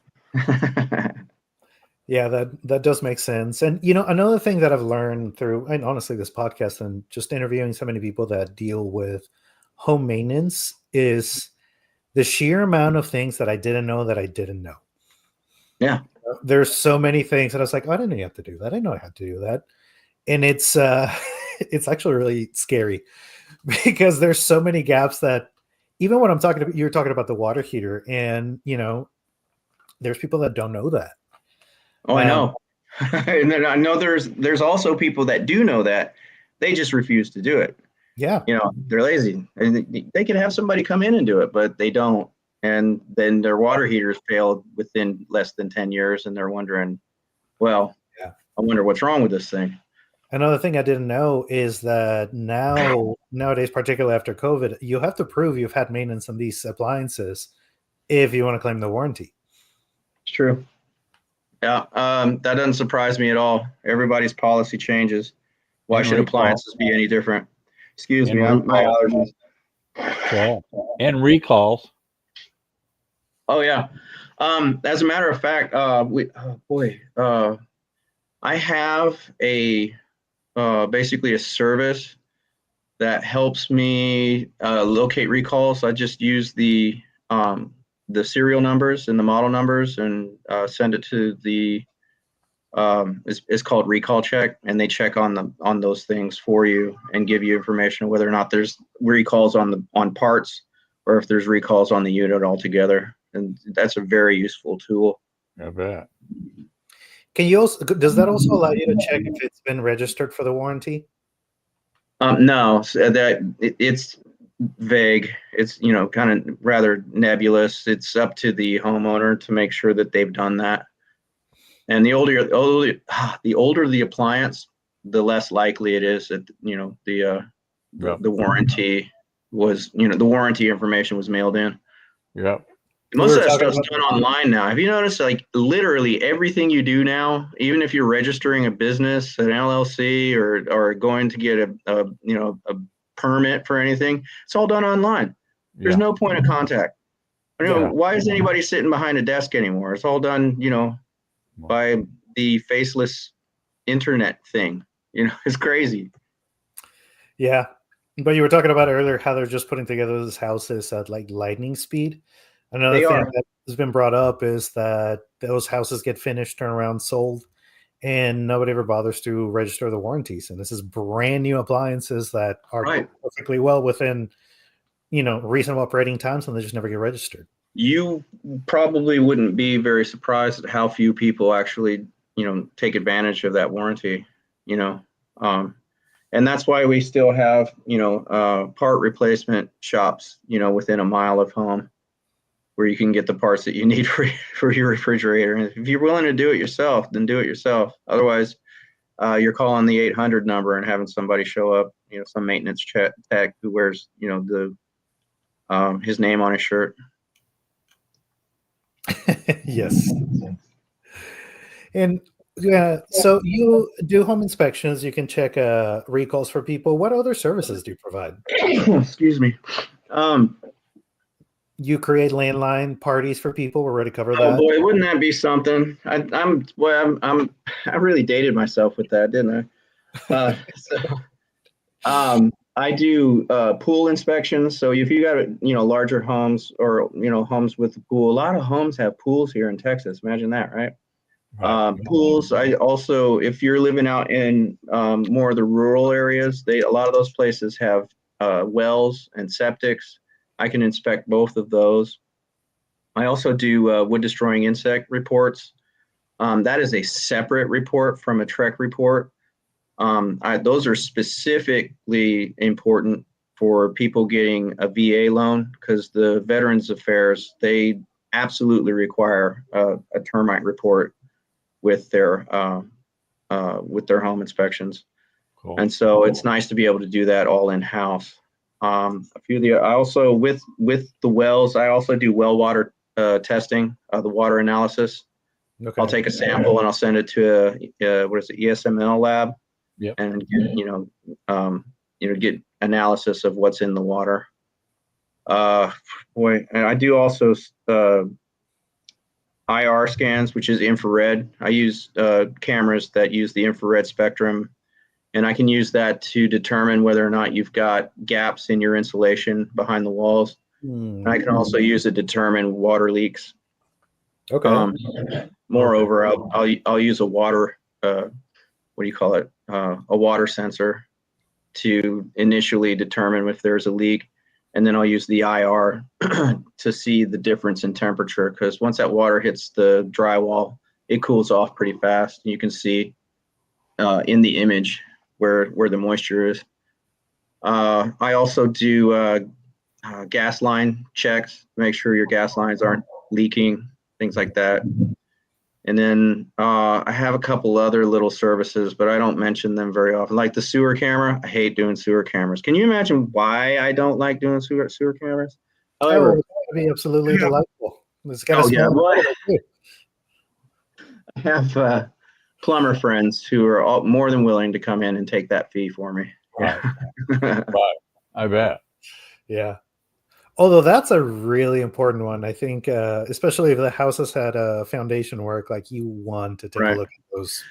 [SPEAKER 3] Yeah, that does make sense. And another thing that I've learned through, and honestly, this podcast and just interviewing so many people that deal with home maintenance, is the sheer amount of things that I didn't know that I didn't know.
[SPEAKER 4] Yeah.
[SPEAKER 3] There's so many things that I was like, oh, I didn't know you have to do that. I didn't know I had to do that. And it's it's actually really scary, because there's so many gaps that even when I'm talking about, you're talking about the water heater, and there's people that don't know that.
[SPEAKER 4] Oh, I know. And then I know there's also people that do know that. They just refuse to do it.
[SPEAKER 3] Yeah.
[SPEAKER 4] They're lazy, and they can have somebody come in and do it, but they don't. And then their water heaters failed within less than 10 years, and they're wondering, well,
[SPEAKER 3] yeah,
[SPEAKER 4] I wonder what's wrong with this thing.
[SPEAKER 3] Another thing I didn't know is that nowadays, particularly after COVID, you have to prove you've had maintenance on these appliances if you want to claim the warranty.
[SPEAKER 4] It's true. Yeah, that doesn't surprise me at all. Everybody's policy changes. Why should appliances be any different? Excuse me, my allergies.
[SPEAKER 1] Yeah. And recalls.
[SPEAKER 4] Oh yeah. As a matter of fact, I have basically a service that helps me locate recalls. I just use the serial numbers and the model numbers, and send it to the it's called Recall Check, and they check on those things for you and give you information whether or not there's recalls on parts, or if there's recalls on the unit altogether. And that's a very useful tool.
[SPEAKER 1] I bet.
[SPEAKER 3] Does that also allow you to check if it's been registered for the warranty?
[SPEAKER 4] No, it's vague. It's kind of rather nebulous. It's up to the homeowner to make sure that they've done that. And the older the appliance, the less likely it is that the warranty was the warranty information was mailed in.
[SPEAKER 1] Yep.
[SPEAKER 4] Most of that stuff's done online now. Have you noticed, like, literally everything you do now, even if you're registering a business, an LLC, or going to get a permit for anything, it's all done online. There's no point of contact. Why is anybody sitting behind a desk anymore? It's all done, by the faceless internet thing. It's crazy.
[SPEAKER 3] Yeah. But you were talking about earlier how they're just putting together those houses at like lightning speed. Another thing that has been brought up is that those houses get finished, turn around, sold, and nobody ever bothers to register the warranties. And this is brand new appliances that are perfectly well within, reasonable operating times, and they just never get registered.
[SPEAKER 4] You probably wouldn't be very surprised at how few people actually, take advantage of that warranty, and that's why we still have, part replacement shops, within a mile of home, where you can get the parts that you need for your refrigerator. And if you're willing to do it yourself, then do it yourself. Otherwise, you're calling the 800 number and having somebody show up, some maintenance tech who wears, his name on his shirt.
[SPEAKER 3] Yes. And so you do home inspections. You can check recalls for people. What other services do you provide?
[SPEAKER 4] Excuse me.
[SPEAKER 3] You create landline parties for people. We're ready to cover
[SPEAKER 4] Oh
[SPEAKER 3] that.
[SPEAKER 4] boy, wouldn't that be something? I really dated myself with that, didn't I? I do pool inspections. So if you got larger homes or homes with a pool, a lot of homes have pools here in Texas. Imagine that, right?
[SPEAKER 1] Right.
[SPEAKER 4] Pools. I also, if you're living out in more of the rural areas, a lot of those places have wells and septics. I can inspect both of those. I also do wood destroying insect reports. That is a separate report from a TREC report. Those are specifically important for people getting a VA loan because the Veterans Affairs, they absolutely require a termite report with their home inspections.
[SPEAKER 1] Cool.
[SPEAKER 4] And so it's nice to be able to do that all in house. I also with the wells, I also do well water testing, the water analysis.
[SPEAKER 3] Okay.
[SPEAKER 4] I'll take a sample and I'll send it to ESML lab.
[SPEAKER 1] Yep.
[SPEAKER 4] And get analysis of what's in the water. And I do also IR scans, which is infrared. I use cameras that use the infrared spectrum, and I can use that to determine whether or not you've got gaps in your insulation behind the walls. And I can also use it to determine water leaks.
[SPEAKER 3] Okay.
[SPEAKER 4] Moreover, I'll use a water what do you call it? A water sensor to initially determine if there's a leak. And then I'll use the IR to see the difference in temperature, because once that water hits the drywall, it cools off pretty fast. You can see in the image where the moisture is. I also do gas line checks to make sure your gas lines aren't leaking, things like that. And then I have a couple other little services, but I don't mention them very often. Like the sewer camera, I hate doing sewer cameras. Can you imagine why I don't like doing sewer cameras? However,
[SPEAKER 3] it's going to be absolutely delightful. It's got
[SPEAKER 4] Oh, yeah, well,
[SPEAKER 3] too.
[SPEAKER 4] I have plumber friends who are more than willing to come in and take that fee for me.
[SPEAKER 1] Right. Right. I bet.
[SPEAKER 3] Yeah. Although that's a really important one, I think, especially if the house has had a foundation work, like you want to take a
[SPEAKER 4] Right.
[SPEAKER 3] look at those.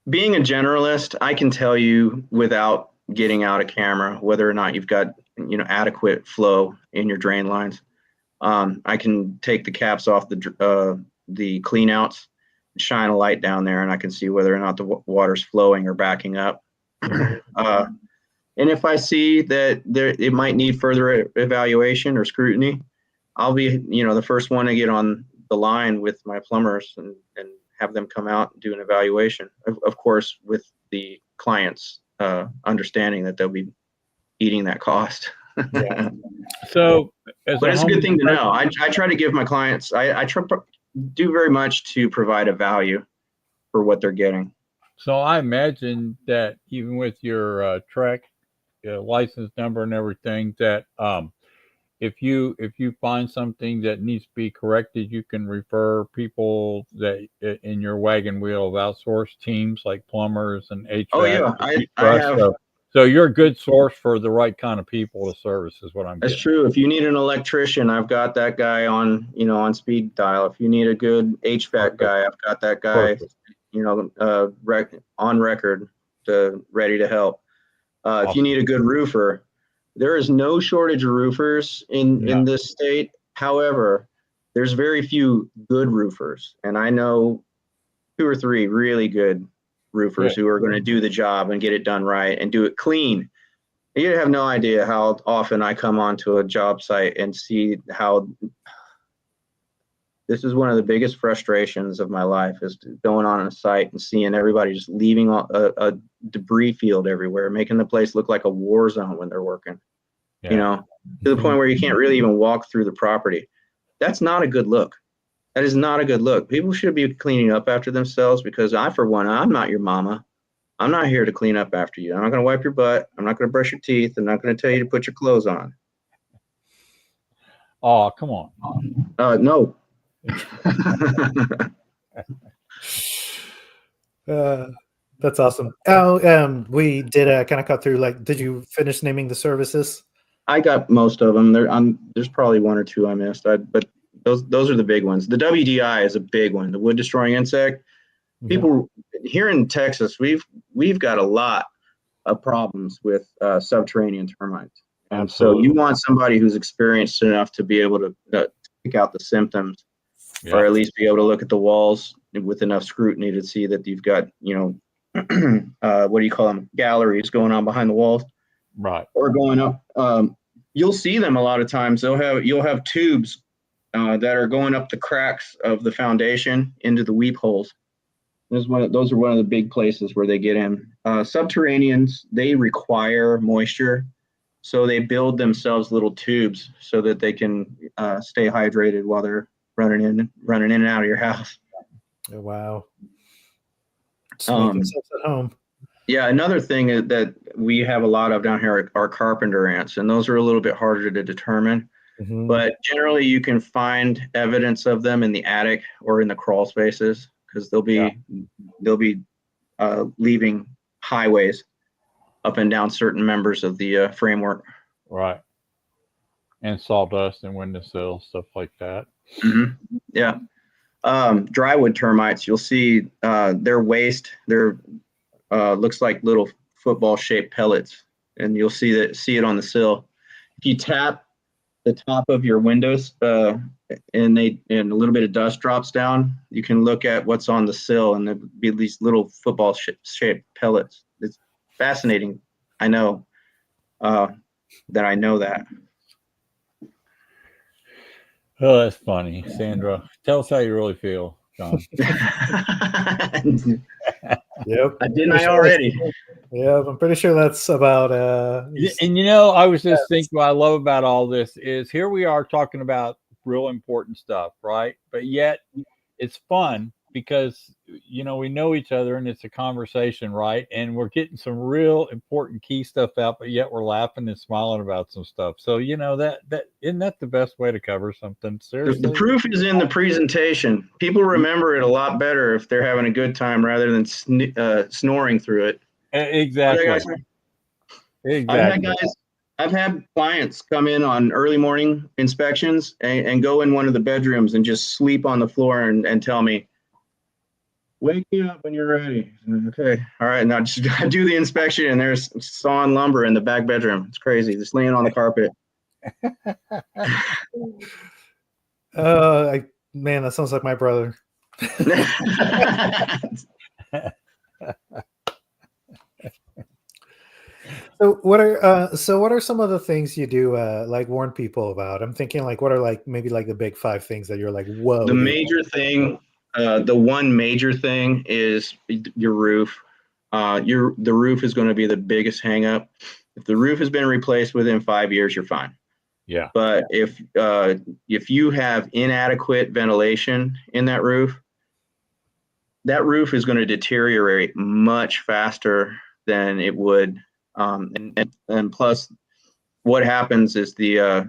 [SPEAKER 4] Being a generalist, I can tell you without getting out a camera whether or not you've got adequate flow in your drain lines. I can take the caps off the clean outs, shine a light down there, and I can see whether or not the water's flowing or backing up. And if I see that it might need further evaluation or scrutiny, I'll be the first one to get on the line with my plumbers and have them come out and do an evaluation. Of course, with the client's understanding that they'll be eating that cost.
[SPEAKER 3] Yeah.
[SPEAKER 1] So,
[SPEAKER 4] but it's a good thing to know. I try to give my clients, I try to do very much to provide a value for what they're getting.
[SPEAKER 1] So I imagine that even with your TREC license number and everything, that if you find something that needs to be corrected, you can refer people that in your wagon wheel of outsourced teams like plumbers and HVAC.
[SPEAKER 4] Oh yeah, I have.
[SPEAKER 1] So you're a good source for the right kind of people to service, is what I'm
[SPEAKER 4] That's
[SPEAKER 1] getting.
[SPEAKER 4] true. If you need an electrician, I've got that guy on speed dial. If you need a good HVAC guy, I've got that guy.
[SPEAKER 1] Perfect.
[SPEAKER 4] On record, ready to help. If you need a good roofer, there is no shortage of roofers in this state. However, there's very few good roofers, and I know 2 or 3 really good roofers who are going to do the job and get it done right and do it clean. You have no idea how often I come onto a job site and see how this is one of the biggest frustrations of my life, is going on a site and seeing everybody just leaving a debris field everywhere, making the place look like a war zone when they're working, to the point where you can't really even walk through the property. That's not a good look. That is not a good look. People should be cleaning up after themselves, because for one, I'm not your mama. I'm not here to clean up after you. I'm not going to wipe your butt. I'm not going to brush your teeth. I'm not going to tell you to put your clothes on.
[SPEAKER 1] Oh, come on.
[SPEAKER 4] No.
[SPEAKER 3] That's awesome. Oh, we did kind of cut through. Like, did you finish naming the services?
[SPEAKER 4] I got most of them. There's probably one or two I missed. But those are the big ones. The WDI is a big one. The wood destroying insect. People here in Texas, we've got a lot of problems with subterranean termites, and
[SPEAKER 1] Absolutely.
[SPEAKER 4] so you want somebody who's experienced enough to be able to pick out the symptoms, or at least be able to look at the walls with enough scrutiny to see that you've got, what do you call them, galleries going on behind the walls,
[SPEAKER 1] right,
[SPEAKER 4] or going up. You'll see them a lot of times. You'll have tubes that are going up the cracks of the foundation into the weep holes. Those are one of the big places where they get in. Subterraneans, they require moisture, so they build themselves little tubes so that they can stay hydrated while they're running in and out of your house.
[SPEAKER 3] Oh, wow. Just make themselves at home.
[SPEAKER 4] Yeah, another thing that we have a lot of down here are carpenter ants, and those are a little bit harder to determine. But generally, you can find evidence of them in the attic or in the crawl spaces, because they'll be leaving highways up and down certain members of the framework.
[SPEAKER 1] right, and sawdust and windowsills, stuff like that.
[SPEAKER 4] Yeah. Drywood termites, you'll see their waste. They're looks like little football-shaped pellets, and you'll see it on the sill. If you tap the top of your windows and a little bit of dust drops down, you can look at what's on the sill, and there'll be these little football-shaped pellets. It's fascinating. I know that I know that.
[SPEAKER 1] Oh, that's funny. Sandra, tell us how you really feel, John.
[SPEAKER 3] Yep.
[SPEAKER 4] Didn't I already?
[SPEAKER 3] Yeah, I'm pretty sure that's about
[SPEAKER 1] And I was just thinking what I love about all this is here we are talking about real important stuff, right? But yet it's fun because we know each other and it's a conversation, right? And we're getting some real important key stuff out, but yet we're laughing and smiling about some stuff. So that isn't that the best way to cover something? Seriously,
[SPEAKER 4] the proof is in the presentation. People remember it a lot better if they're having a good time rather than snoring through it.
[SPEAKER 1] Exactly.
[SPEAKER 4] I've had clients come in on early morning inspections and go in one of the bedrooms and just sleep on the floor and tell me, "Wake me up when you're ready." Okay, all right. Now just do the inspection, and there's sawn lumber in the back bedroom. It's crazy. Just laying on the carpet.
[SPEAKER 3] Man, that sounds like my brother. So what are some of the things you do like warn people about? I'm thinking like what are maybe the big 5 things that you're like, whoa.
[SPEAKER 4] The major thing, the one major thing is your roof. The roof is going to be the biggest hang up. If the roof has been replaced within 5 years, you're fine.
[SPEAKER 1] Yeah.
[SPEAKER 4] But if you have inadequate ventilation in that roof is going to deteriorate much faster than it would. And plus, what happens is the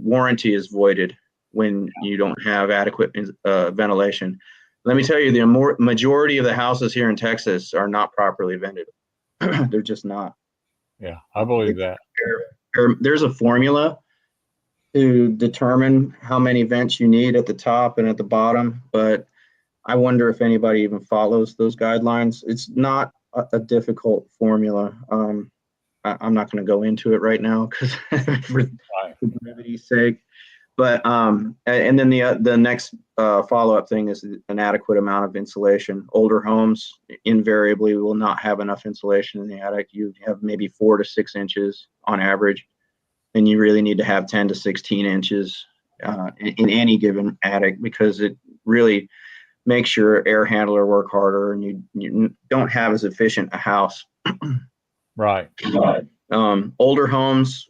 [SPEAKER 4] warranty is voided when you don't have adequate ventilation. Let me tell you, the majority of the houses here in Texas are not properly vented. They're just not.
[SPEAKER 1] Yeah, I believe that.
[SPEAKER 4] There's a formula to determine how many vents you need at the top and at the bottom, but I wonder if anybody even follows those guidelines. It's not a difficult formula. I'm not going to go into it right now because for brevity's sake. But and then the next follow-up thing is an adequate amount of insulation. Older homes invariably will not have enough insulation in the attic. You have maybe 4 to 6 inches on average, and you really need to have 10 to 16 inches in any given attic, because it really makes your air handler work harder, and you don't have as efficient a house.
[SPEAKER 1] Right.
[SPEAKER 4] Older homes,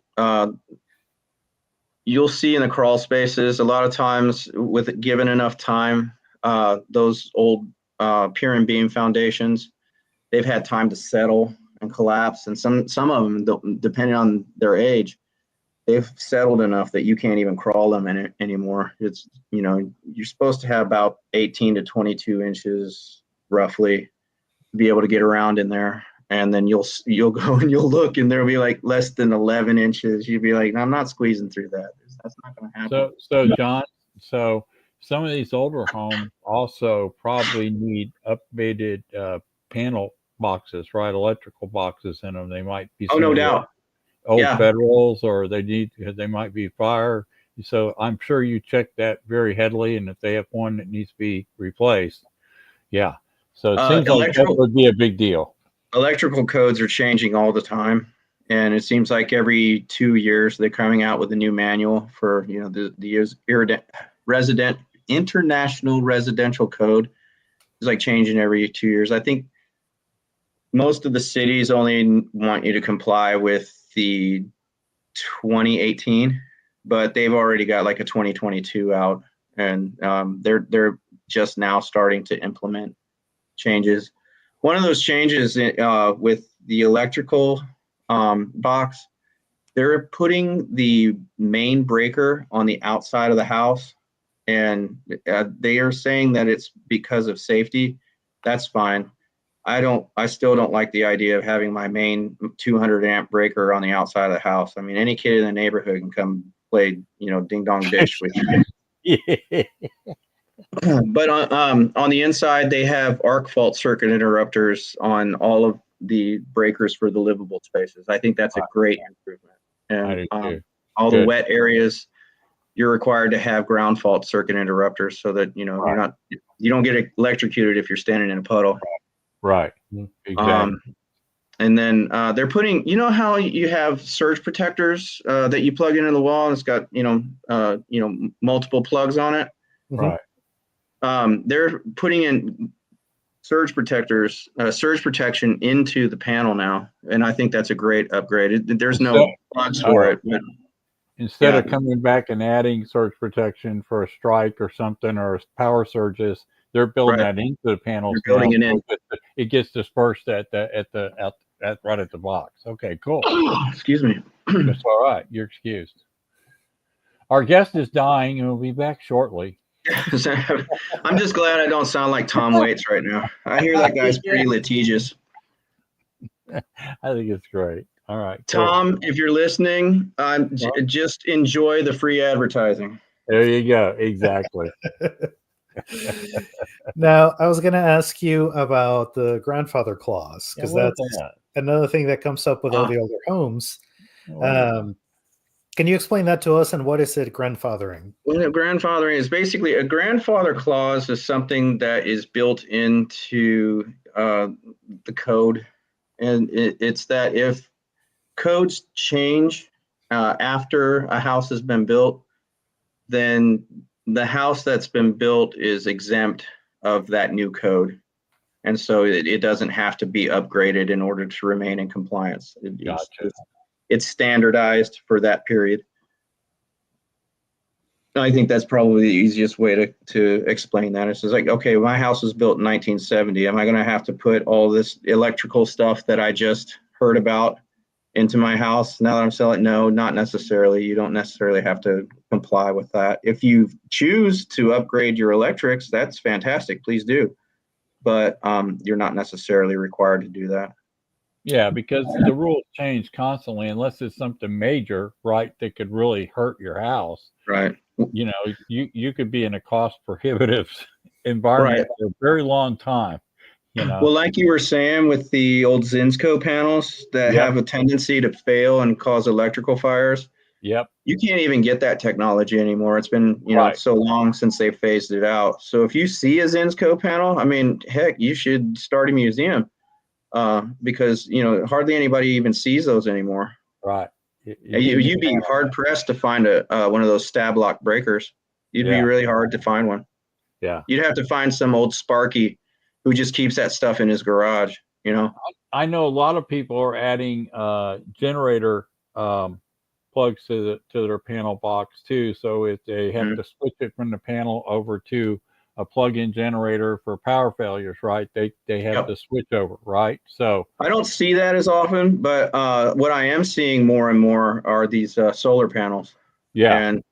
[SPEAKER 4] you'll see in the crawl spaces a lot of times, with given enough time, those old pier and beam foundations, they've had time to settle and collapse, and some of them, depending on their age, they've settled enough that you can't even crawl them in it anymore. It's, you're supposed to have about 18 to 22 inches roughly to be able to get around in there. and then you'll go and you'll look, and there'll be like less than 11 inches. You'd be like, I'm not squeezing through that. That's not going to happen.
[SPEAKER 1] So John, so some of these older homes also probably need updated panel boxes, right? Electrical boxes in them. They might be
[SPEAKER 4] Oh,
[SPEAKER 1] some
[SPEAKER 4] no
[SPEAKER 1] of the
[SPEAKER 4] doubt.
[SPEAKER 1] old
[SPEAKER 4] Yeah.
[SPEAKER 1] Federals, or they might be fire. So I'm sure you check that very heavily, and if they have one that needs to be replaced, yeah. So it seems like that would be a big deal.
[SPEAKER 4] Electrical codes are changing all the time, and it seems like every 2 years they're coming out with a new manual for the resident international residential code. It's like changing every 2 years. I think most of the cities only want you to comply with the 2018, but they've already got like a 2022 out, and they're just now starting to implement changes. One of those changes with the electrical box, they're putting the main breaker on the outside of the house, and they are saying that it's because of safety. That's fine. I still don't like the idea of having my main 200 amp breaker on the outside of the house. I mean, any kid in the neighborhood can come play, ding dong ditch with you.
[SPEAKER 1] Yeah.
[SPEAKER 4] But on the inside, they have arc fault circuit interrupters on all of the breakers for the livable spaces. I think that's a great improvement. And all the wet areas, you're required to have ground fault circuit interrupters so that you don't get electrocuted if you're standing in a puddle.
[SPEAKER 1] Right. Exactly.
[SPEAKER 4] And then they're putting, how you have surge protectors that you plug into the wall, and it's got multiple plugs on it.
[SPEAKER 1] Right.
[SPEAKER 4] They're putting in surge protection into the panel now, and I think that's a great upgrade. There's no plugs for it. But,
[SPEAKER 1] instead of coming back and adding surge protection for a strike or something, or power surges, they're building that into the panels.
[SPEAKER 4] They're building it in.
[SPEAKER 1] It gets dispersed right at the box. Okay, cool.
[SPEAKER 4] Excuse me.
[SPEAKER 1] That's all right. You're excused. Our guest is dying, and we'll be back shortly.
[SPEAKER 4] I'm just glad I don't sound like Tom Waits right now. I hear that guy's pretty litigious.
[SPEAKER 1] I think it's great. All right, cool.
[SPEAKER 4] Tom, if you're listening, just enjoy the free advertising.
[SPEAKER 1] There you go. Exactly.
[SPEAKER 3] Now, I was going to ask you about the grandfather clause, because that's another thing that comes up with all the older homes. Can you explain that to us, and what is it, grandfathering?
[SPEAKER 4] Well, grandfathering is basically a grandfather clause is something that is built into the code, and it's that if codes change after a house has been built, then the house that's been built is exempt of that new code. And so it doesn't have to be upgraded in order to remain in compliance. It's standardized for that period. I think that's probably the easiest way to explain that. It's just like, okay, my house was built in 1970. Am I going to have to put all this electrical stuff that I just heard about into my house now that I'm selling? No, not necessarily. You don't necessarily have to comply with that. If you choose to upgrade your electrics, that's fantastic. Please do. But you're not necessarily required to do that.
[SPEAKER 1] Yeah, because the rules change constantly, unless it's something major, right, that could really hurt your house.
[SPEAKER 4] Right.
[SPEAKER 1] You could be in a cost prohibitive environment for a very long time.
[SPEAKER 4] Well, like you were saying with the old Zinsco panels that have a tendency to fail and cause electrical fires.
[SPEAKER 1] Yep.
[SPEAKER 4] You can't even get that technology anymore. It's been, so long since they phased it out. So if you see a Zinsco panel, I mean, heck, you should start a museum because, hardly anybody even sees those anymore.
[SPEAKER 1] Right.
[SPEAKER 4] You'd be hard pressed to find one of those stab lock breakers. You'd be really hard to find one.
[SPEAKER 1] Yeah.
[SPEAKER 4] You'd have to find some old Sparky who just keeps that stuff in his garage,
[SPEAKER 1] I know a lot of people are adding generator plugs to their panel box too. So if they have to switch it from the panel over to a plug-in generator for power failures, right? They have to switch over, right? So
[SPEAKER 4] I don't see that as often, but what I am seeing more and more are these solar panels.
[SPEAKER 1] Yeah.
[SPEAKER 4] And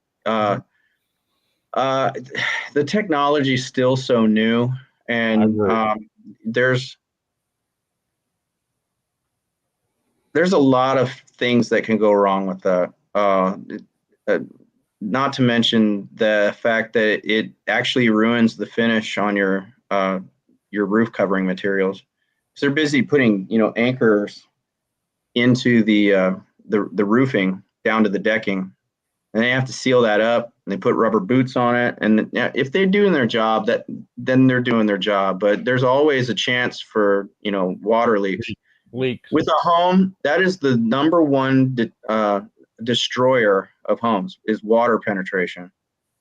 [SPEAKER 4] the technology is still so new, and there's a lot of things that can go wrong with that. Not to mention the fact that it actually ruins the finish on your roof covering materials. So they're busy putting, anchors into the roofing down to the decking, and they have to seal that up. And they put rubber boots on it, and if they're doing their job, then they're doing their job. But there's always a chance for water leaks. With a home, that is the number one destroyer of homes is water penetration.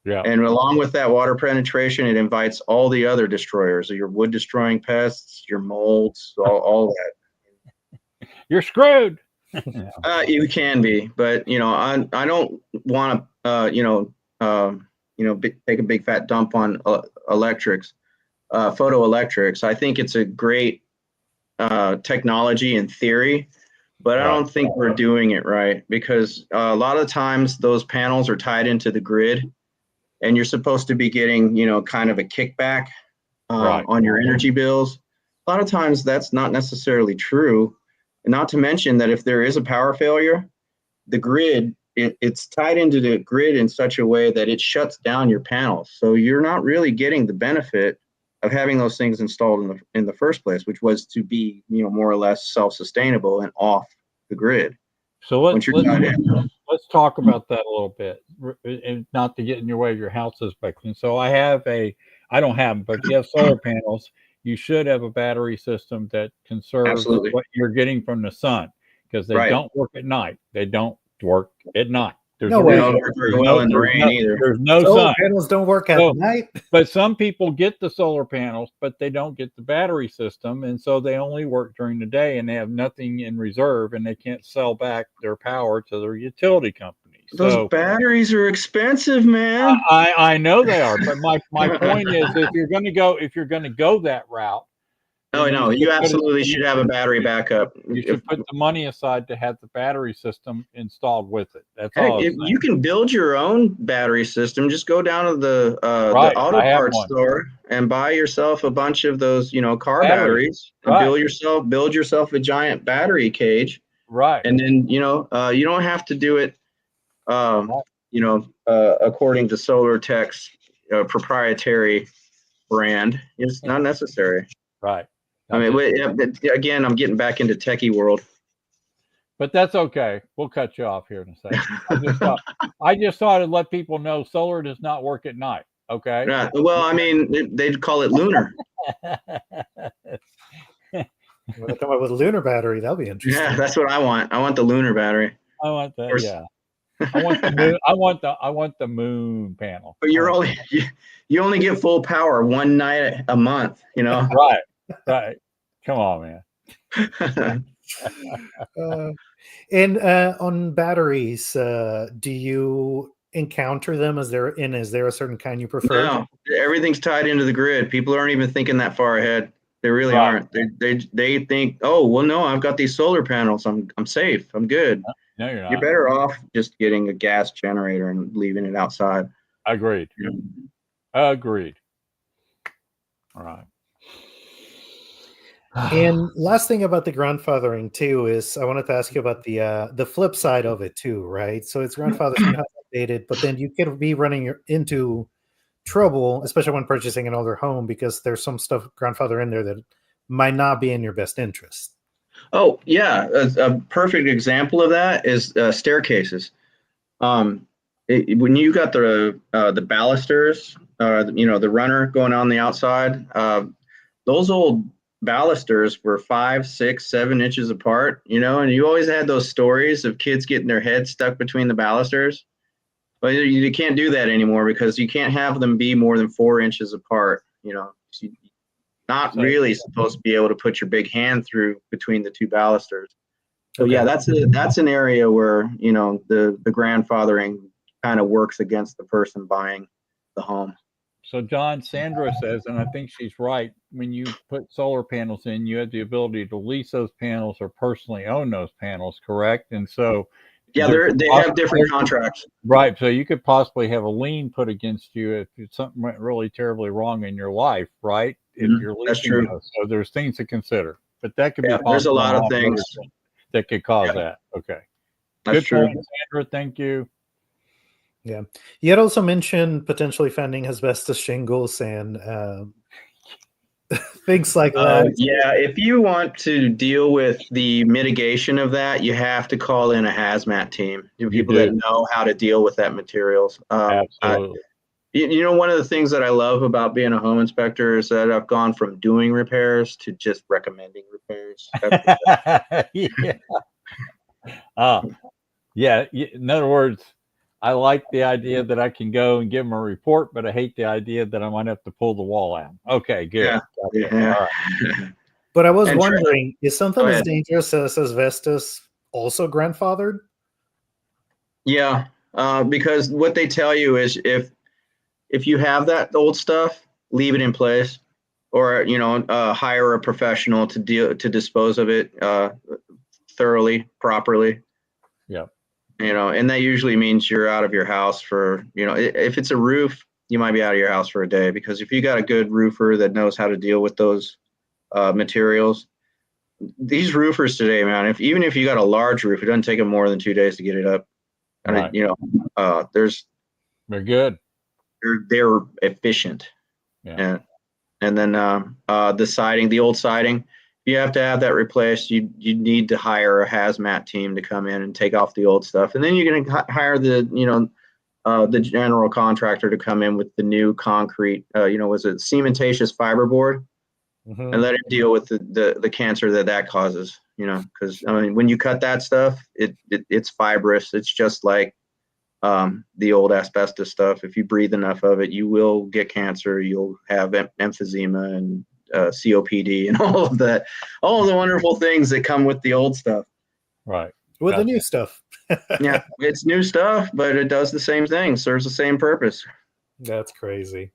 [SPEAKER 1] Yeah.
[SPEAKER 4] And along with that water penetration, it invites all the other destroyers, your wood destroying pests, your molds, all that.
[SPEAKER 1] You're screwed.
[SPEAKER 4] You can be, but I don't want to take a big fat dump on electrics, photoelectrics. I think it's a great technology in theory, but I don't think we're doing it right, because a lot of times those panels are tied into the grid, and you're supposed to be getting kind of a kickback on your energy bills. A lot of times that's not necessarily true. And not to mention that if there is a power failure, the grid, it's tied into the grid in such a way that it shuts down your panels. So you're not really getting the benefit of having those things installed in the first place, which was to be more or less self-sustainable and off the grid.
[SPEAKER 1] So let's talk about that a little bit, and not to get in your way of your house inspection. So I don't have them, but if you have solar panels, you should have a battery system that conserves what you're getting from the sun, because they don't work at night. They don't work at night. There's
[SPEAKER 3] no way.
[SPEAKER 4] They don't work very well in the rain either.
[SPEAKER 1] There's no
[SPEAKER 3] solar
[SPEAKER 1] sun.
[SPEAKER 3] Panels don't work at night.
[SPEAKER 1] But some people get the solar panels, but they don't get the battery system, and so they only work during the day, and they have nothing in reserve, and they can't sell back their power to their utility company.
[SPEAKER 4] Those batteries are expensive, man.
[SPEAKER 1] I know they are, but my point is, if you're going to go that route,
[SPEAKER 4] oh no, you absolutely should have a battery backup.
[SPEAKER 1] You should put the money aside to have the battery system installed with it. That's all.
[SPEAKER 4] If you can build your own battery system, just go down to the auto parts store and buy yourself a bunch of those, car batteries, and build yourself a giant battery cage.
[SPEAKER 1] Right.
[SPEAKER 4] And then, you don't have to do it, according to Solar Tech's proprietary brand. It's not necessary.
[SPEAKER 1] Right.
[SPEAKER 4] I mean, again, I'm getting back into techie world.
[SPEAKER 1] But that's okay. We'll cut you off here in a second. I just thought I'd let people know solar does not work at night. Okay.
[SPEAKER 4] Yeah. Well, I mean, they'd call it lunar.
[SPEAKER 3] We're talking about with a lunar battery. That'll be interesting.
[SPEAKER 4] Yeah, that's what I want. I want the lunar battery.
[SPEAKER 1] I want that. Yeah. I want the moon. I want the moon panel.
[SPEAKER 4] But you only get full power one night a month.
[SPEAKER 1] Right. Right. Come on,
[SPEAKER 4] man.
[SPEAKER 3] And on batteries, do you encounter them? Is there a certain kind you prefer?
[SPEAKER 4] No, everything's tied into the grid. People aren't even thinking that far ahead. They really aren't. They think, oh, well, no, I've got these solar panels. I'm safe. I'm good.
[SPEAKER 1] No, you're not.
[SPEAKER 4] You're better off just getting a gas generator and leaving it outside.
[SPEAKER 1] Agreed. Agreed. All right.
[SPEAKER 3] And last thing about the grandfathering too is I wanted to ask you about the flip side of it too, right? So it's grandfathered updated, but then you could be running into trouble, especially when purchasing an older home, because there's some stuff grandfather in there that might not be in your best interest.
[SPEAKER 4] Oh yeah, a perfect example of that is staircases. When you got the balusters, the runner going on the outside, those old balusters were 5, 6, 7 inches apart, and you always had those stories of kids getting their heads stuck between the balusters. But you can't do that anymore, because you can't have them be more than 4 inches apart. You're not really supposed to be able to put your big hand through between the two balusters. So yeah, that's an area where the grandfathering kind of works against the person buying the home.
[SPEAKER 1] So John, Sandra says, and I think she's right, when you put solar panels in, you have the ability to lease those panels or personally own those panels, correct? And so
[SPEAKER 4] yeah, they have different contracts.
[SPEAKER 1] Right. So you could possibly have a lien put against you if something went really terribly wrong in your life, right? If you're leasing those. So there's things to consider. But that could be
[SPEAKER 4] there's a lot of things.
[SPEAKER 1] that could cause
[SPEAKER 4] Yeah.
[SPEAKER 1] that. Okay.
[SPEAKER 4] That's
[SPEAKER 1] Good
[SPEAKER 4] true.
[SPEAKER 1] point, Sandra. Thank you.
[SPEAKER 3] Yeah. You had also mentioned potentially finding asbestos shingles and things like that.
[SPEAKER 4] Yeah, if you want to deal with the mitigation of that, you have to call in a hazmat team, people that
[SPEAKER 1] do.
[SPEAKER 4] know how to deal with that materials.
[SPEAKER 1] Absolutely.
[SPEAKER 4] You know, one of the things that I love about being a home inspector is that I've gone from doing repairs to just recommending repairs.
[SPEAKER 1] Yeah. Yeah. In other words, I like the idea that I can go and give them a report, but I hate the idea that I might have to pull the wall out. Okay, good.
[SPEAKER 4] Yeah,
[SPEAKER 1] Gotcha.
[SPEAKER 4] yeah.
[SPEAKER 1] All right.
[SPEAKER 3] But I was
[SPEAKER 4] And
[SPEAKER 3] wondering, is something
[SPEAKER 4] Go
[SPEAKER 3] as
[SPEAKER 4] ahead.
[SPEAKER 3] dangerous as asbestos also grandfathered?
[SPEAKER 4] Yeah, because what they tell you is if you have that old stuff, leave it in place, or hire a professional to dispose of it thoroughly, properly.
[SPEAKER 1] Yep.
[SPEAKER 4] And that usually means you're out of your house for, if it's a roof, you might be out of your house for a day, because if you got a good roofer that knows how to deal with those materials, these roofers today, man, even if you got a large roof, it doesn't take them more than 2 days to get it up.
[SPEAKER 1] Right. They're good.
[SPEAKER 4] They're efficient.
[SPEAKER 1] Yeah.
[SPEAKER 4] And then the siding, the old siding, if you have to have that replaced, you need to hire a hazmat team to come in and take off the old stuff, and then you're going to hire the general contractor to come in with the new concrete. Was it cementatious fiberboard,
[SPEAKER 3] Mhm.
[SPEAKER 4] and let it deal with the cancer that causes. Because when you cut that stuff, it's fibrous. It's just like the old asbestos stuff. If you breathe enough of it, you will get cancer. You'll have emphysema and COPD and all of the wonderful things that come with the old stuff.
[SPEAKER 1] Right.
[SPEAKER 3] With the
[SPEAKER 1] Gotcha.
[SPEAKER 3] new stuff.
[SPEAKER 4] Yeah, it's new stuff, but it does the same thing, serves the same purpose.
[SPEAKER 3] That's crazy.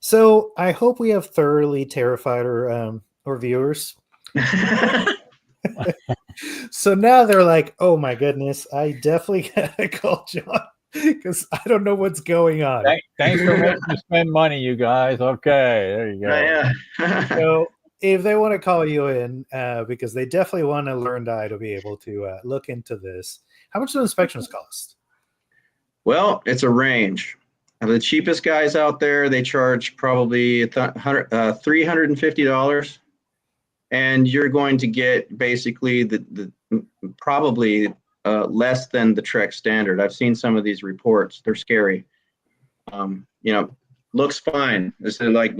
[SPEAKER 3] So I hope we have thoroughly terrified our viewers. So now they're like, oh my goodness, I definitely gotta call John because I don't know what's going on.
[SPEAKER 1] Thanks for making me spend money, you guys. Okay, there you go.
[SPEAKER 4] Yeah.
[SPEAKER 3] So if they want to call you in, because they definitely want to learn to be able to look into this, how much do inspections cost?
[SPEAKER 4] Well, it's a range. The cheapest guys out there, they charge probably $350, and you're going to get basically the probably less than the Trek standard. I've seen some of these reports; they're scary. Looks fine. This is like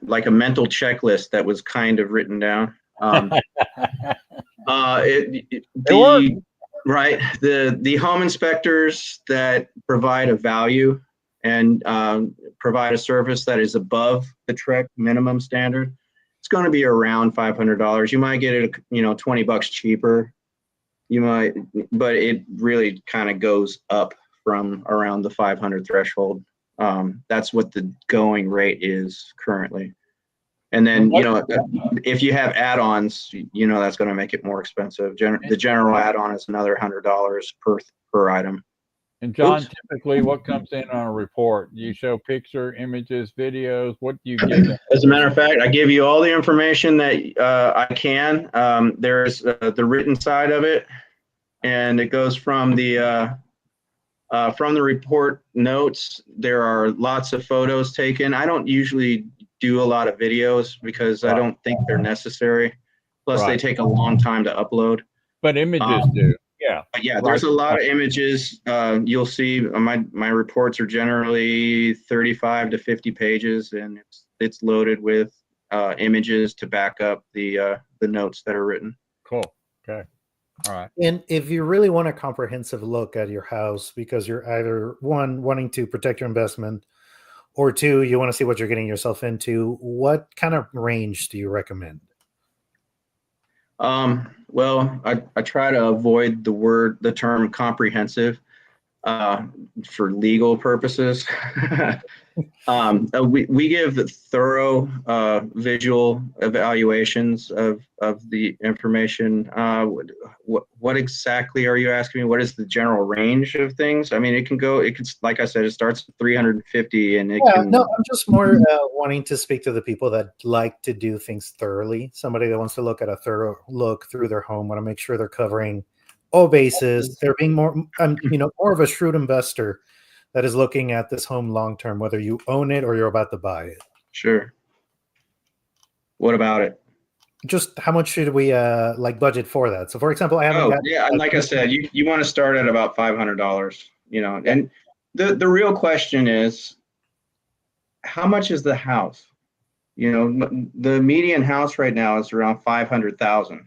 [SPEAKER 4] like a mental checklist that was kind of written down. Right, the home inspectors that provide a value and provide a service that is above the Trek minimum standard, it's going to be around $500. You might get it, $20 cheaper. You might, but it really kind of goes up from around the 500 threshold. That's what the going rate is currently. And then, if you have add-ons, that's going to make it more expensive. The general add-on is another $100 per item.
[SPEAKER 1] And John, typically what comes in on a report? Do you show picture, images, videos? What do you give?
[SPEAKER 4] As a matter of fact, I give you all the information that I can. There's the written side of it, and it goes from the report notes. There are lots of photos taken. I don't usually do a lot of videos because I don't think they're necessary. Plus, they take a long time to upload.
[SPEAKER 1] But images do. Yeah.
[SPEAKER 4] Yeah, there's a lot of images. You'll see my reports are generally 35 to 50 pages, and it's loaded with images to back up the notes that are written.
[SPEAKER 1] Cool. Okay. All right.
[SPEAKER 3] And if you really want a comprehensive look at your house, because you're either one, wanting to protect your investment, or two, you want to see what you're getting yourself into, what kind of range do you recommend?
[SPEAKER 4] Well, I try to avoid the term comprehensive for legal purposes. We give thorough visual evaluations of the information. What exactly are you asking me? What is the general range of things? I mean, it can, like I said, it starts at 350 and it can.
[SPEAKER 3] No, I'm just more wanting to speak to the people that like to do things thoroughly. Somebody that wants to look at a thorough look through their home, want to make sure they're covering all bases. They're being more, more of a shrewd investor that is looking at this home long term, whether you own it or you're about to buy it.
[SPEAKER 4] Sure. What about it?
[SPEAKER 3] Just how much should we budget for that? So, for example, I haven't.
[SPEAKER 4] Like I said, you want to start at about $500. And the real question is, how much is the house? The median house right now is around 500,000.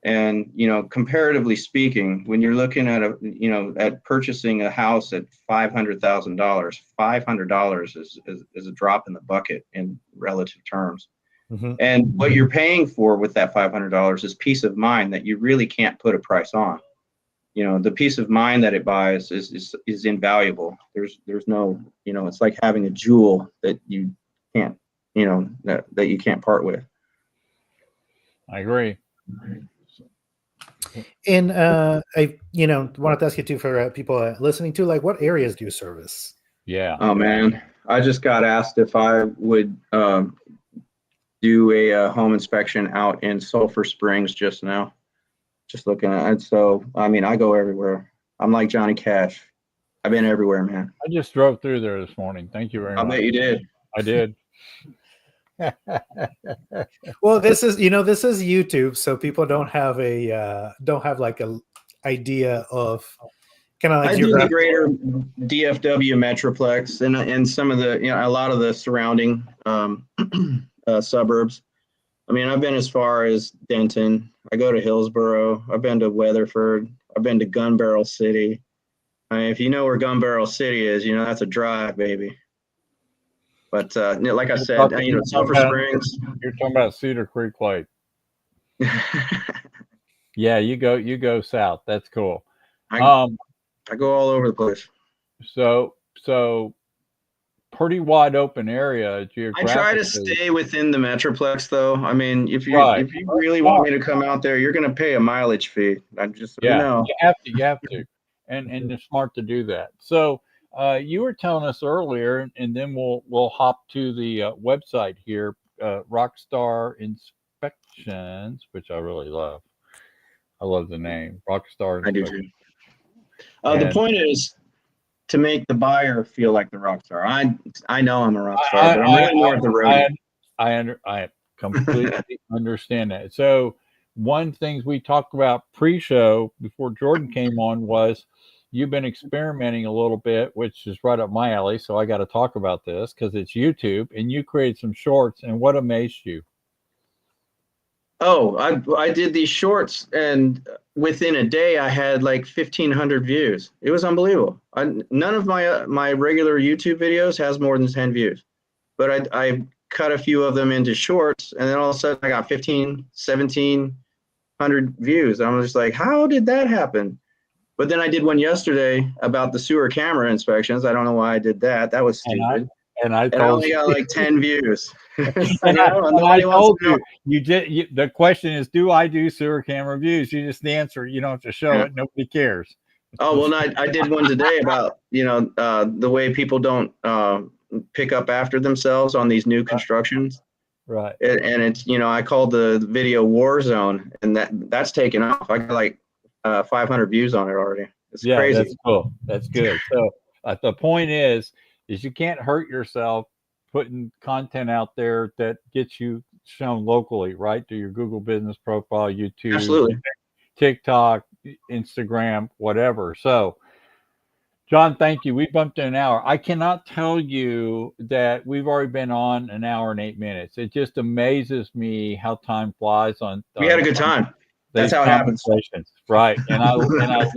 [SPEAKER 4] And, comparatively speaking, when you're looking at at purchasing a house at $500,000, $500 is a drop in the bucket in relative terms. Mm-hmm. And what you're paying for with that $500 is peace of mind that you really can't put a price on. The peace of mind that it buys is invaluable. There's no, it's like having a jewel that you can't, that you can't part with.
[SPEAKER 1] I agree.
[SPEAKER 3] And I wanted to ask you too, for people listening to, like, what areas do you service?
[SPEAKER 1] Yeah.
[SPEAKER 4] Oh man, I just got asked if I would do a home inspection out in Sulphur Springs just now. Just looking at it. So I mean, I go everywhere. I'm like Johnny Cash. I've been everywhere, man.
[SPEAKER 1] I just drove through there this morning. Thank you very much.
[SPEAKER 4] I bet you did.
[SPEAKER 1] I did.
[SPEAKER 3] Well, this is YouTube, so people don't have like a idea of kind of like
[SPEAKER 4] I do the greater DFW Metroplex and some of the a lot of the surrounding suburbs. I mean, I've been as far as Denton. I go to Hillsborough. I've been to Weatherford. I've been to Gun Barrel City. I mean, if you know where Gun Barrel City is, that's a drive, baby. But like I said, Sulphur Springs.
[SPEAKER 1] You're talking about Cedar Creek Lake. Yeah, you go south. That's cool.
[SPEAKER 4] I go all over the place.
[SPEAKER 1] So pretty wide open area geographically.
[SPEAKER 4] I try to stay within the Metroplex, though. I mean, if you really want me to come out there, you're going to pay a mileage fee. I'm just you
[SPEAKER 1] have to, and it's smart to do that. So. You were telling us earlier, and then we'll hop to the website here, Rockstar Inspections, which I really love. I love the name, Rockstar Inspections.
[SPEAKER 4] I do too. The point is to make the buyer feel like the rock star. I know I'm a rock star, but I'm really more of the road.
[SPEAKER 1] I completely understand that. So one thing we talked about pre-show before Jordan came on was, you've been experimenting a little bit, which is right up my alley. So I got to talk about this because it's YouTube, and you created some shorts. And what amazed you?
[SPEAKER 4] Oh, I did these shorts, and within a day, I had like 1,500 views. It was unbelievable. None of my regular YouTube videos has more than 10 views, but I cut a few of them into shorts, and then all of a sudden I got 1,700 views. I'm just like, how did that happen? But then I did one yesterday about the sewer camera inspections. I don't know why I did that. That was stupid. And I only got like 10 views.
[SPEAKER 1] I told you did. The question is, do I do sewer camera views? You just answer. You don't have to show it. Nobody cares.
[SPEAKER 4] Oh, well, I did one today about, the way people don't pick up after themselves on these new constructions.
[SPEAKER 1] Right.
[SPEAKER 4] And it's, I called the video War Zone, and that's taken off. I got like 500 views on it already. It's crazy.
[SPEAKER 1] That's cool. That's good. So the point is you can't hurt yourself putting content out there that gets you shown locally, right? To your Google business profile, YouTube,
[SPEAKER 4] absolutely,
[SPEAKER 1] TikTok, Instagram, whatever. So John, thank you. We bumped in an hour. I cannot tell you that we've already been on an hour and 8 minutes. It just amazes me how time flies on.
[SPEAKER 4] We had a good time. That's how it happens.
[SPEAKER 1] Right. And I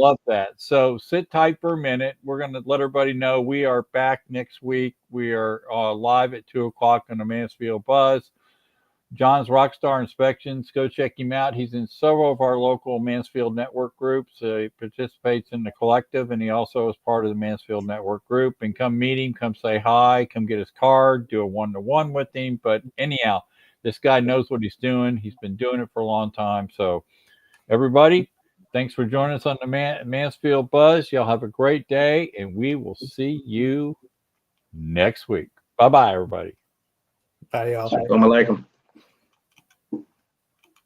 [SPEAKER 1] love that. So sit tight for a minute. We're going to let everybody know we are back next week. We are live at 2:00 on the Mansfield Buzz. John's Rockstar Inspections. Go check him out. He's in several of our local Mansfield Network groups. He participates in the collective, and he also is part of the Mansfield Network group. And come meet him, come say hi, come get his card, do a one-to-one with him. But anyhow, this guy knows what he's doing. He's been doing it for a long time. So everybody, thanks for joining us on the Mansfield Buzz. Y'all have a great day, and we will see you next week. Bye-bye, everybody.
[SPEAKER 3] Bye, y'all.
[SPEAKER 4] Assalamu alaikum.